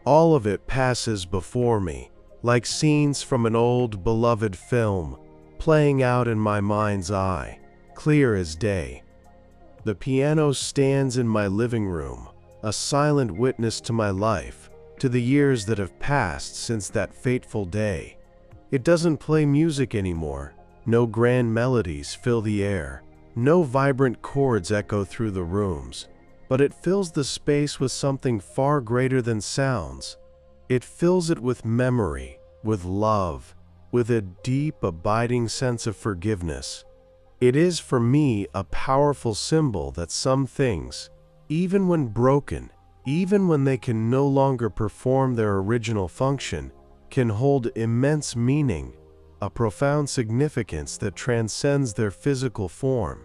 All of it passes before me, like scenes from an old, beloved film, playing out in my mind's eye, clear as day. The piano stands in my living room, a silent witness to my life, to the years that have passed since that fateful day. It doesn't play music anymore. No grand melodies fill the air. No vibrant chords echo through the rooms. But it fills the space with something far greater than sounds. It fills it with memory, with love, with a deep, abiding sense of forgiveness. It is for me a powerful symbol that some things, even when broken, even when they can no longer perform their original function, can hold immense meaning, a profound significance that transcends their physical form.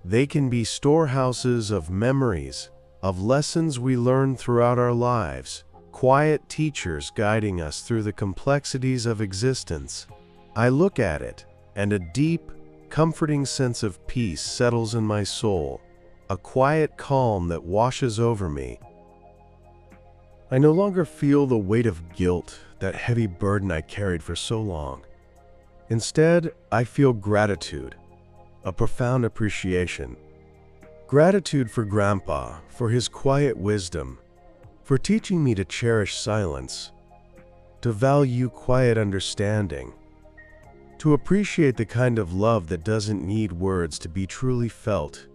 They can be storehouses of memories, of lessons we learn throughout our lives, quiet teachers guiding us through the complexities of existence. I look at it, and a deep, comforting sense of peace settles in my soul, a quiet calm that washes over me. I no longer feel the weight of guilt, that heavy burden I carried for so long. Instead, I feel gratitude, a profound appreciation. Gratitude for Grandpa, for his quiet wisdom, for teaching me to cherish silence, to value quiet understanding, to appreciate the kind of love that doesn't need words to be truly felt,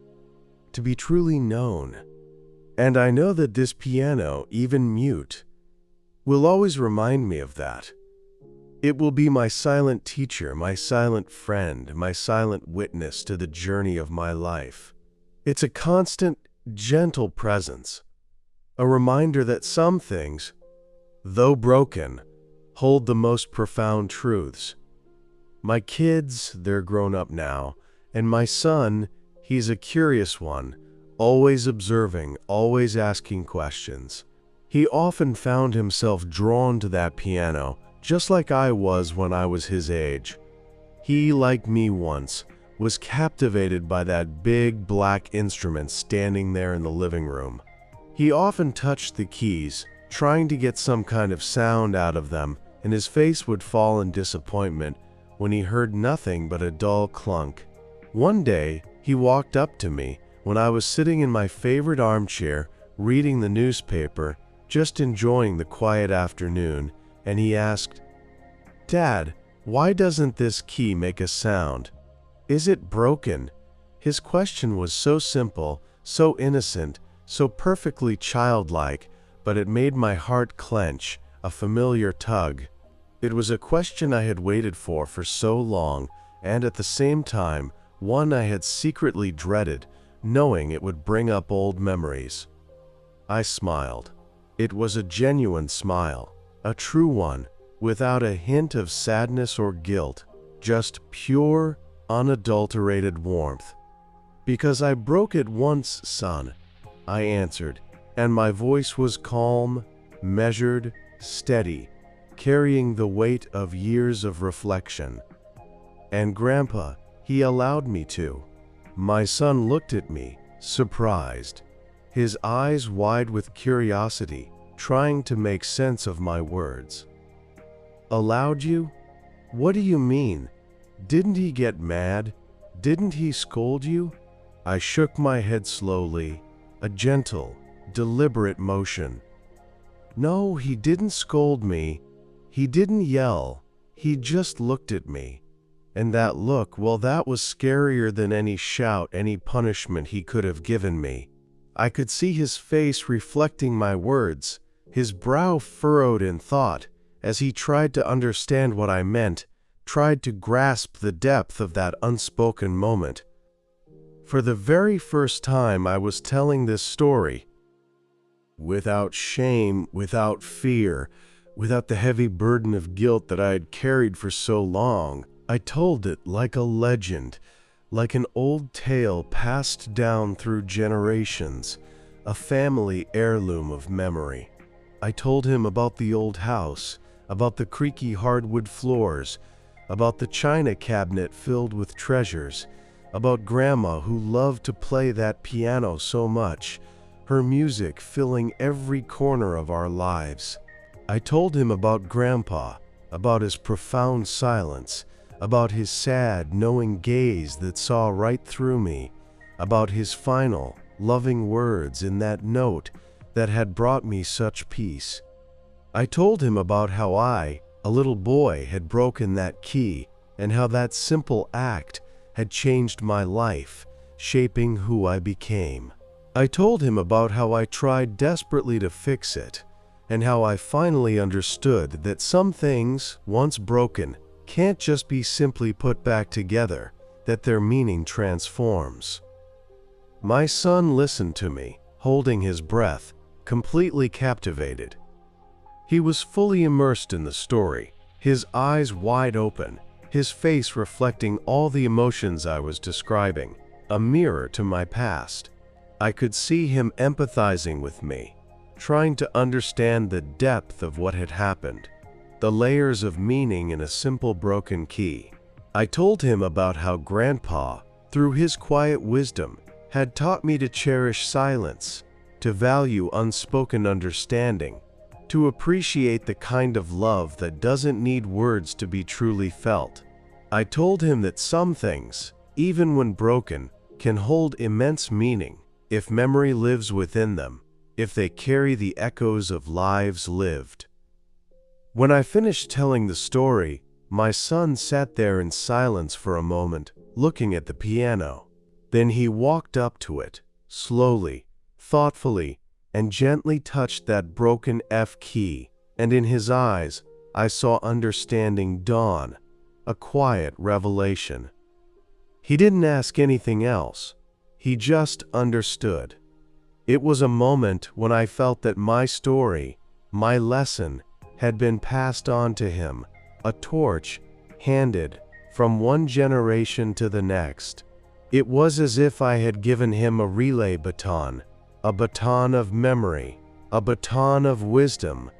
to be truly known. And I know that this piano, even mute, will always remind me of that. It will be my silent teacher, my silent friend, my silent witness to the journey of my life. It's a constant, gentle presence, a reminder that some things, though broken, hold the most profound truths. My kids, they're grown up now, and my son, he's a curious one, always observing, always asking questions. He often found himself drawn to that piano, just like I was when I was his age. He, like me once, was captivated by that big black instrument standing there in the living room. He often touched the keys, trying to get some kind of sound out of them, and his face would fall in disappointment when he heard nothing but a dull clunk. One day, he walked up to me when I was sitting in my favorite armchair, reading the newspaper, just enjoying the quiet afternoon, and he asked, "Dad, why doesn't this key make a sound? Is it broken?" His question was so simple, so innocent, so perfectly childlike, but it made my heart clench, a familiar tug. It was a question I had waited for so long, and at the same time, one I had secretly dreaded, knowing it would bring up old memories. I smiled. It was a genuine smile, a true one, without a hint of sadness or guilt, just pure, unadulterated warmth. "Because I broke it once, son," I answered, and my voice was calm, measured, steady, carrying the weight of years of reflection. "And Grandpa, he allowed me to." My son looked at me, surprised, his eyes wide with curiosity, trying to make sense of my words. "Allowed you? What do you mean? Didn't he get mad? Didn't he scold you?" I shook my head slowly, a gentle, deliberate motion. "No, he didn't scold me. He didn't yell. He just looked at me. And that look, well, that was scarier than any shout, any punishment he could have given me." I could see his face reflecting my words, his brow furrowed in thought, as he tried to understand what I meant, tried to grasp the depth of that unspoken moment. For the very first time, I was telling this story without shame, without fear, without the heavy burden of guilt that I had carried for so long. I told it like a legend, like an old tale passed down through generations, a family heirloom of memory. I told him about the old house, about the creaky hardwood floors, about the china cabinet filled with treasures, about Grandma who loved to play that piano so much, her music filling every corner of our lives. I told him about Grandpa, about his profound silence, about his sad, knowing gaze that saw right through me, about his final, loving words in that note that had brought me such peace. I told him about how I, a little boy, had broken that key, and how that simple act had changed my life, shaping who I became. I told him about how I tried desperately to fix it, and how I finally understood that some things, once broken, can't just be simply put back together, that their meaning transforms. My son listened to me, holding his breath, completely captivated. He was fully immersed in the story, his eyes wide open, his face reflecting all the emotions I was describing, a mirror to my past. I could see him empathizing with me, trying to understand the depth of what had happened, the layers of meaning in a simple broken key. I told him about how Grandpa, through his quiet wisdom, had taught me to cherish silence, to value unspoken understanding, to appreciate the kind of love that doesn't need words to be truly felt. I told him that some things, even when broken, can hold immense meaning if memory lives within them, if they carry the echoes of lives lived. When I finished telling the story, my son sat there in silence for a moment, looking at the piano. Then he walked up to it, slowly, thoughtfully, and gently touched that broken F key, and in his eyes, I saw understanding dawn, a quiet revelation. He didn't ask anything else. He just understood. It was a moment when I felt that my story, my lesson, had been passed on to him, a torch handed from one generation to the next. It was as if I had given him a relay baton, a baton of memory, a baton of wisdom.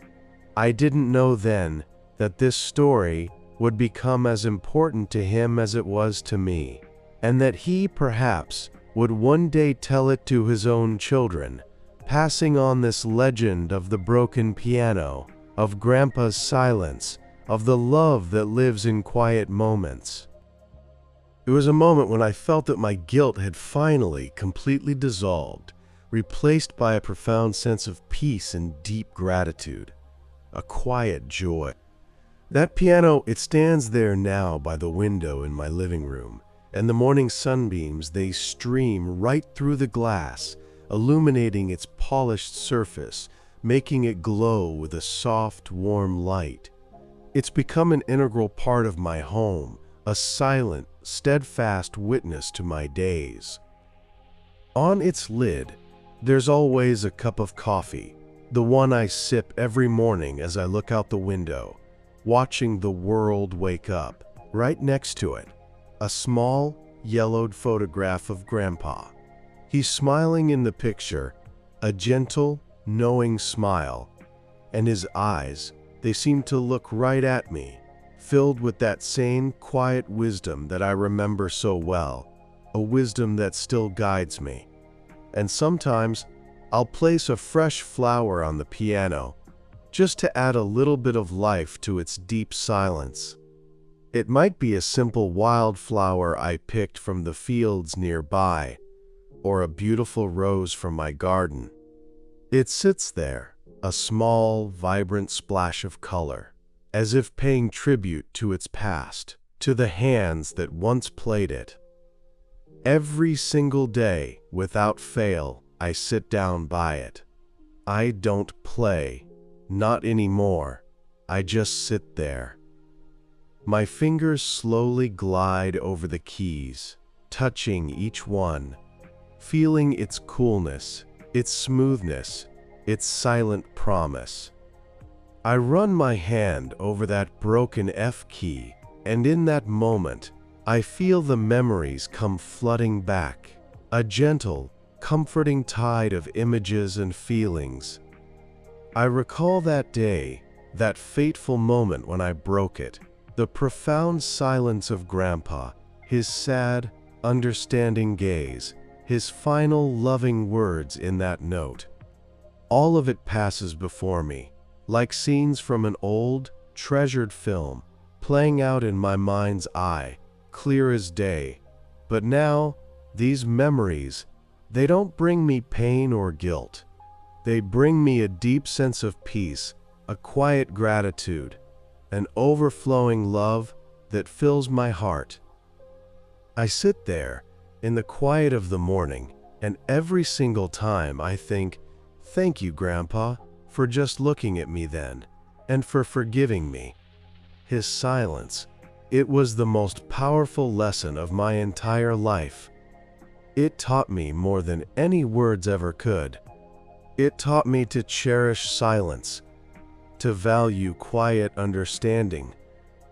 I didn't know then that this story would become as important to him as it was to me. and that he, perhaps, would one day tell it to his own children, passing on this legend of the broken piano, of Grandpa's silence, of the love that lives in quiet moments. It was a moment when I felt that my guilt had finally completely dissolved, replaced by a profound sense of peace and deep gratitude, a quiet joy. That piano, it stands there now by the window in my living room, and the morning sunbeams, they stream right through the glass, illuminating its polished surface, making it glow with a soft, warm light. It's become an integral part of my home, a silent, steadfast witness to my days. On its lid, there's always a cup of coffee, the one I sip every morning as I look out the window, watching the world wake up. Right next to it, a small, yellowed photograph of Grandpa. He's smiling in the picture, a gentle, knowing smile, and his eyes, they seem to look right at me, filled with that same quiet wisdom that I remember so well, a wisdom that still guides me. And sometimes, I'll place a fresh flower on the piano, just to add a little bit of life to its deep silence. It might be a simple wildflower I picked from the fields nearby, or a beautiful rose from my garden. It sits there, a small, vibrant splash of color, as if paying tribute to its past, to the hands that once played it. Every single day, without fail, I sit down by it. I don't play, not anymore. I just sit there. My fingers slowly glide over the keys, touching each one, feeling its coolness, its smoothness, its silent promise. I run my hand over that broken F key, and in that moment, I feel the memories come flooding back, a gentle, comforting tide of images and feelings. I recall that day, that fateful moment when I broke it, the profound silence of Grandpa, his sad, understanding gaze, his final loving words in that note. All of it passes before me, like scenes from an old, treasured film, playing out in my mind's eye, clear as day. But now, these memories, they don't bring me pain or guilt. They bring me a deep sense of peace, a quiet gratitude, an overflowing love that fills my heart. I sit there in the quiet of the morning, and every single time I think, "Thank you, Grandpa, for just looking at me then, and for forgiving me." His silence, it was the most powerful lesson of my entire life. It taught me more than any words ever could. It taught me to cherish silence, to value quiet understanding,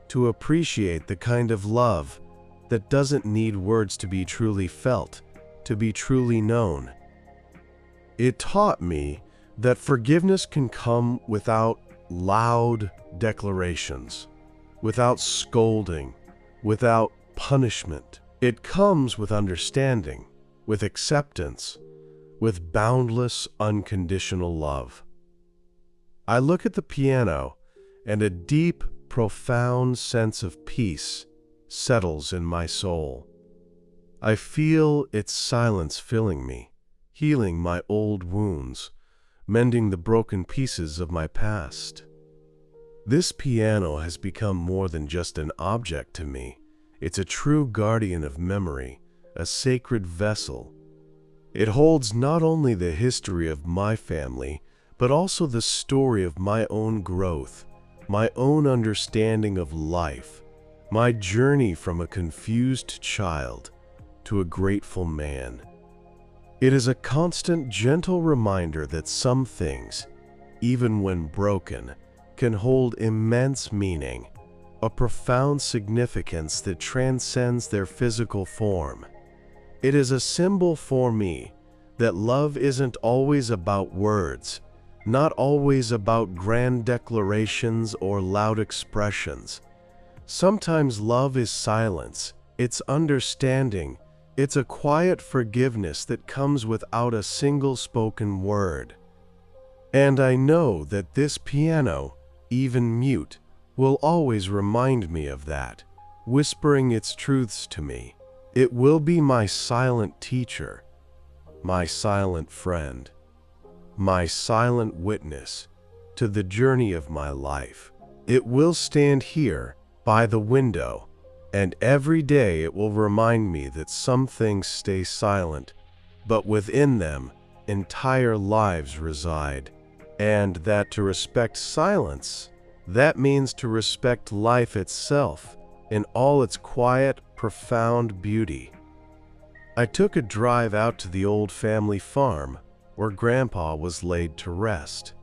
to appreciate the kind of love that doesn't need words to be truly felt, to be truly known. It taught me that forgiveness can come without loud declarations, without scolding, without punishment. It comes with understanding, with acceptance, with boundless, unconditional love. I look at the piano, and a deep, profound sense of peace settles in my soul. I feel its silence filling me, healing my old wounds, mending the broken pieces of my past. This piano has become more than just an object to me. It's a true guardian of memory, a sacred vessel. It holds not only the history of my family, but also the story of my own growth, my own understanding of life, my journey from a confused child to a grateful man. It is a constant, gentle reminder that some things, even when broken, can hold immense meaning, a profound significance that transcends their physical form. It is a symbol for me that love isn't always about words, not always about grand declarations or loud expressions. Sometimes love is silence, it's understanding, it's a quiet forgiveness that comes without a single spoken word. And I know that this piano, even mute, will always remind me of that, whispering its truths to me. It will be my silent teacher, my silent friend, my silent witness to the journey of my life. It will stand here by the window, and every day it will remind me that some things stay silent, but within them entire lives reside, and that to respect silence, that means to respect life itself in all its quiet, profound beauty. I took a drive out to the old family farm where Grandpa was laid to rest.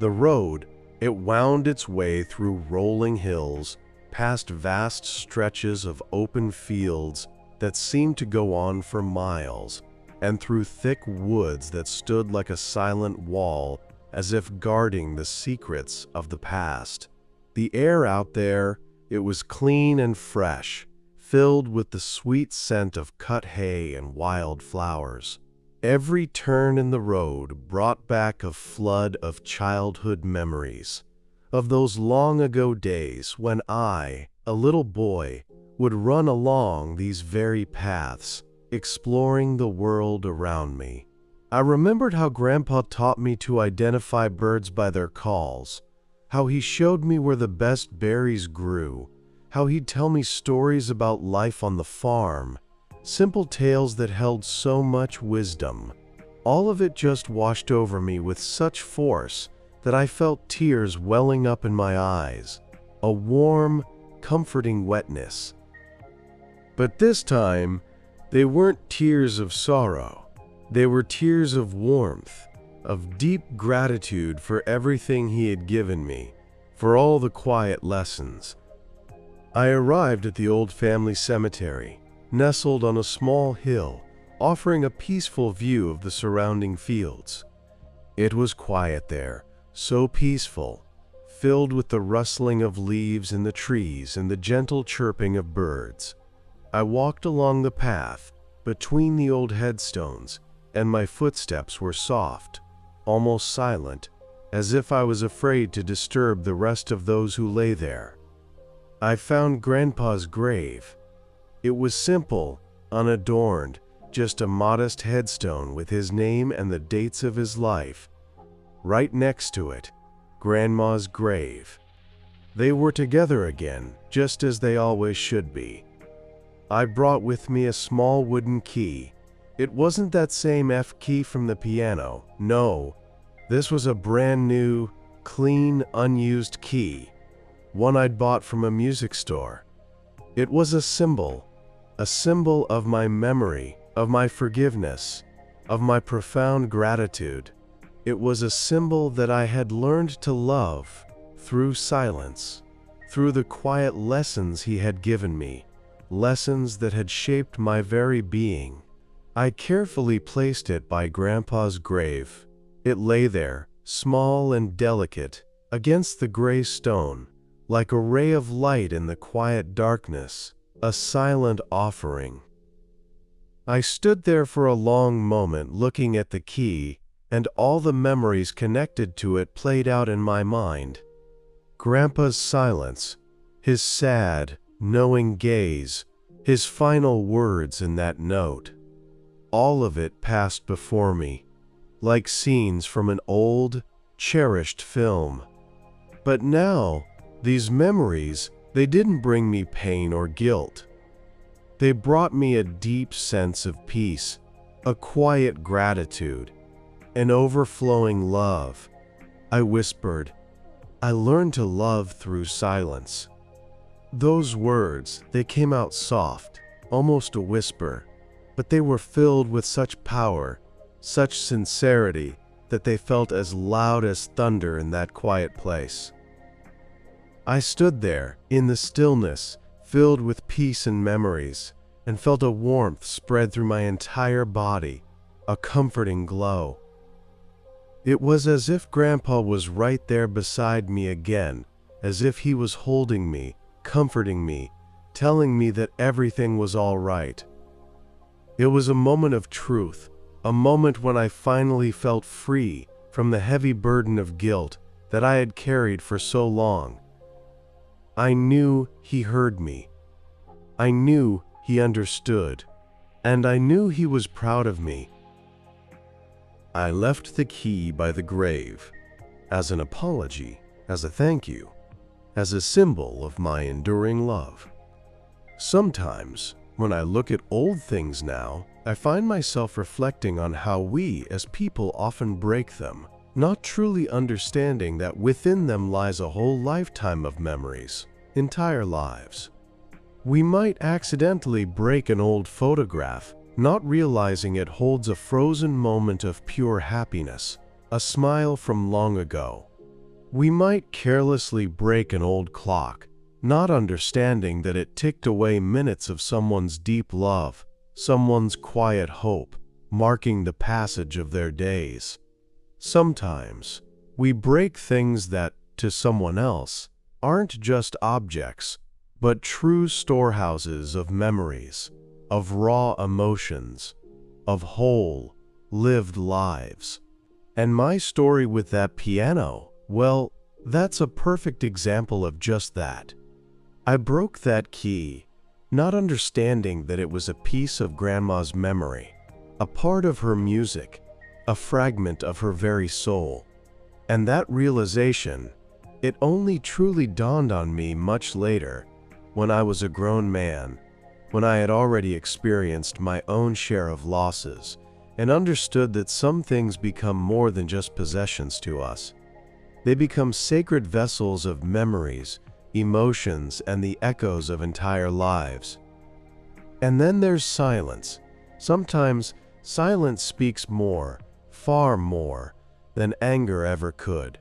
The road, it wound its way through rolling hills, past vast stretches of open fields that seemed to go on for miles, and through thick woods that stood like a silent wall, as if guarding the secrets of the past. The air out there, it was clean and fresh, filled with the sweet scent of cut hay and wild flowers. Every turn in the road brought back a flood of childhood memories, of those long-ago days when I, a little boy, would run along these very paths, exploring the world around me. I remembered how Grandpa taught me to identify birds by their calls, how he showed me where the best berries grew, how he'd tell me stories about life on the farm, simple tales that held so much wisdom. All of it just washed over me with such force that I felt tears welling up in my eyes, a warm, comforting wetness. But this time, they weren't tears of sorrow. They were tears of warmth, of deep gratitude for everything he had given me, for all the quiet lessons. I arrived at the old family cemetery, nestled on a small hill, offering a peaceful view of the surrounding fields. It was quiet there, so peaceful, filled with the rustling of leaves in the trees and the gentle chirping of birds. I walked along the path between the old headstones, and my footsteps were soft, almost silent, as if I was afraid to disturb the rest of those who lay there. I found Grandpa's grave. It was simple, unadorned, just a modest headstone with his name and the dates of his life. Right next to it, Grandma's grave. They were together again, just as they always should be. I brought with me a small wooden key. It wasn't that same F key from the piano. No, this was a brand new, clean, unused key, one I'd bought from a music store. It was a symbol of my memory, of my forgiveness, of my profound gratitude. It was a symbol that I had learned to love through silence, through the quiet lessons he had given me, lessons that had shaped my very being. I carefully placed it by Grandpa's grave. It lay there, small and delicate, against the gray stone, like a ray of light in the quiet darkness, a silent offering. I stood there for a long moment looking at the key, and all the memories connected to it played out in my mind. Grandpa's silence, his sad, knowing gaze, his final words in that note. All of it passed before me, like scenes from an old, cherished film. But now, these memories, they didn't bring me pain or guilt. They brought me a deep sense of peace, a quiet gratitude, an overflowing love. I whispered, I learned to love through silence. Those words, they came out soft, almost a whisper, but they were filled with such power, such sincerity, that they felt as loud as thunder in that quiet place. I stood there, in the stillness, filled with peace and memories, and felt a warmth spread through my entire body, a comforting glow. It was as if Grandpa was right there beside me again, as if he was holding me, comforting me, telling me that everything was all right. It was a moment of truth, a moment when I finally felt free from the heavy burden of guilt that I had carried for so long. I knew he heard me. I knew he understood. And I knew he was proud of me. I left the key by the grave, as an apology, as a thank you, as a symbol of my enduring love. Sometimes, when I look at old things now, I find myself reflecting on how we as people often break them, not truly understanding that within them lies a whole lifetime of memories, entire lives. We might accidentally break an old photograph, not realizing it holds a frozen moment of pure happiness, a smile from long ago. We might carelessly break an old clock, not understanding that it ticked away minutes of someone's deep love, someone's quiet hope, marking the passage of their days. Sometimes, we break things that, to someone else, aren't just objects, but true storehouses of memories, of raw emotions, of whole, lived lives. And my story with that piano, well, that's a perfect example of just that. I broke that key, not understanding that it was a piece of Grandma's memory, a part of her music, a fragment of her very soul. And that realization, it only truly dawned on me much later, when I was a grown man, when I had already experienced my own share of losses, and understood that some things become more than just possessions to us. They become sacred vessels of memories, emotions, and the echoes of entire lives. And then there's silence. Sometimes silence speaks more, far more, than anger ever could.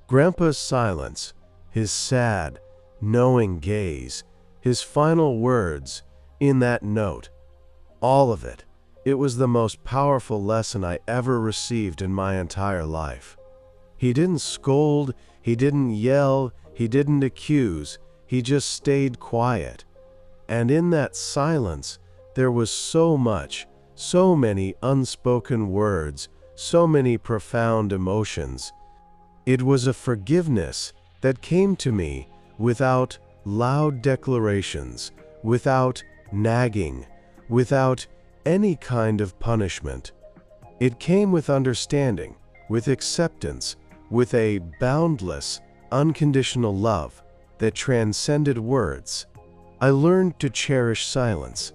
Grandpa's silence, his sad, knowing gaze, his final words in that note, all of it, it was the most powerful lesson I ever received in my entire life. He didn't scold, he didn't yell, he didn't accuse, he just stayed quiet. And in that silence, there was so much, so many unspoken words, so many profound emotions. It was a forgiveness that came to me without loud declarations, without nagging, without any kind of punishment. It came with understanding, with acceptance, with a boundless, unconditional love that transcended words. I learned to cherish silence,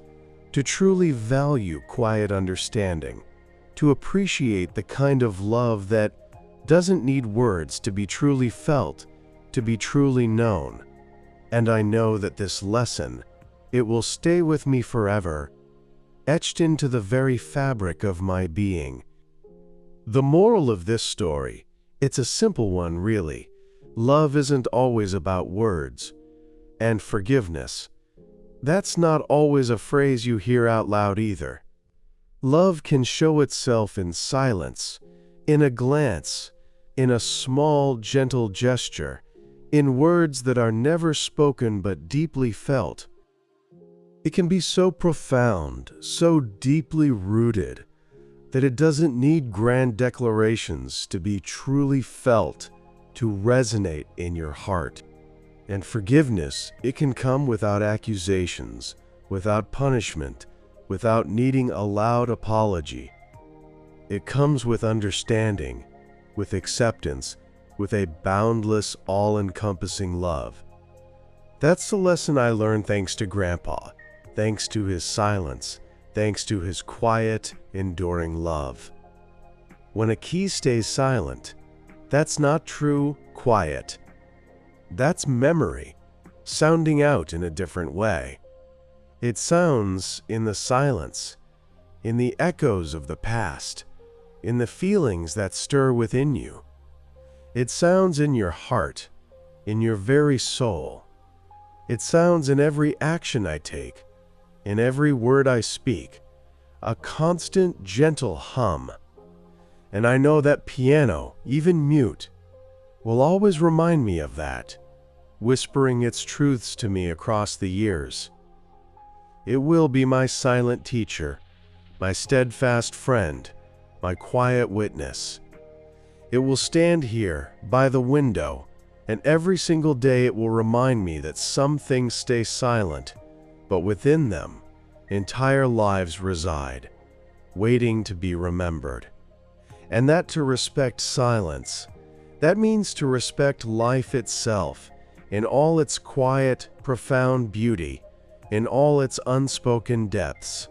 to truly value quiet understanding, to appreciate the kind of love that doesn't need words to be truly felt, to be truly known. And I know that this lesson, it will stay with me forever, etched into the very fabric of my being. The moral of this story, it's a simple one really. Love isn't always about words. And forgiveness, that's not always a phrase you hear out loud either. Love can show itself in silence, in a glance, in a small, gentle gesture, in words that are never spoken but deeply felt. It can be so profound, so deeply rooted, that it doesn't need grand declarations to be truly felt, to resonate in your heart. And forgiveness, it can come without accusations, without punishment, without needing a loud apology. It comes with understanding, with acceptance, with a boundless, all-encompassing love. That's the lesson I learned thanks to Grandpa, thanks to his silence, thanks to his quiet, enduring love. When a key stays silent, that's not true quiet. That's memory, sounding out in a different way. It sounds in the silence, in the echoes of the past, in the feelings that stir within you. It sounds in your heart, in your very soul. It sounds in every action I take, in every word I speak, a constant, gentle hum. And I know that piano, even mute, will always remind me of that. whispering its truths to me across the years. It will be my silent teacher, my steadfast friend, my quiet witness. It will stand here, by the window, and every single day it will remind me that some things stay silent, but within them, entire lives reside, waiting to be remembered. And that to respect silence, that means to respect life itself, in all its quiet, profound beauty, in all its unspoken depths.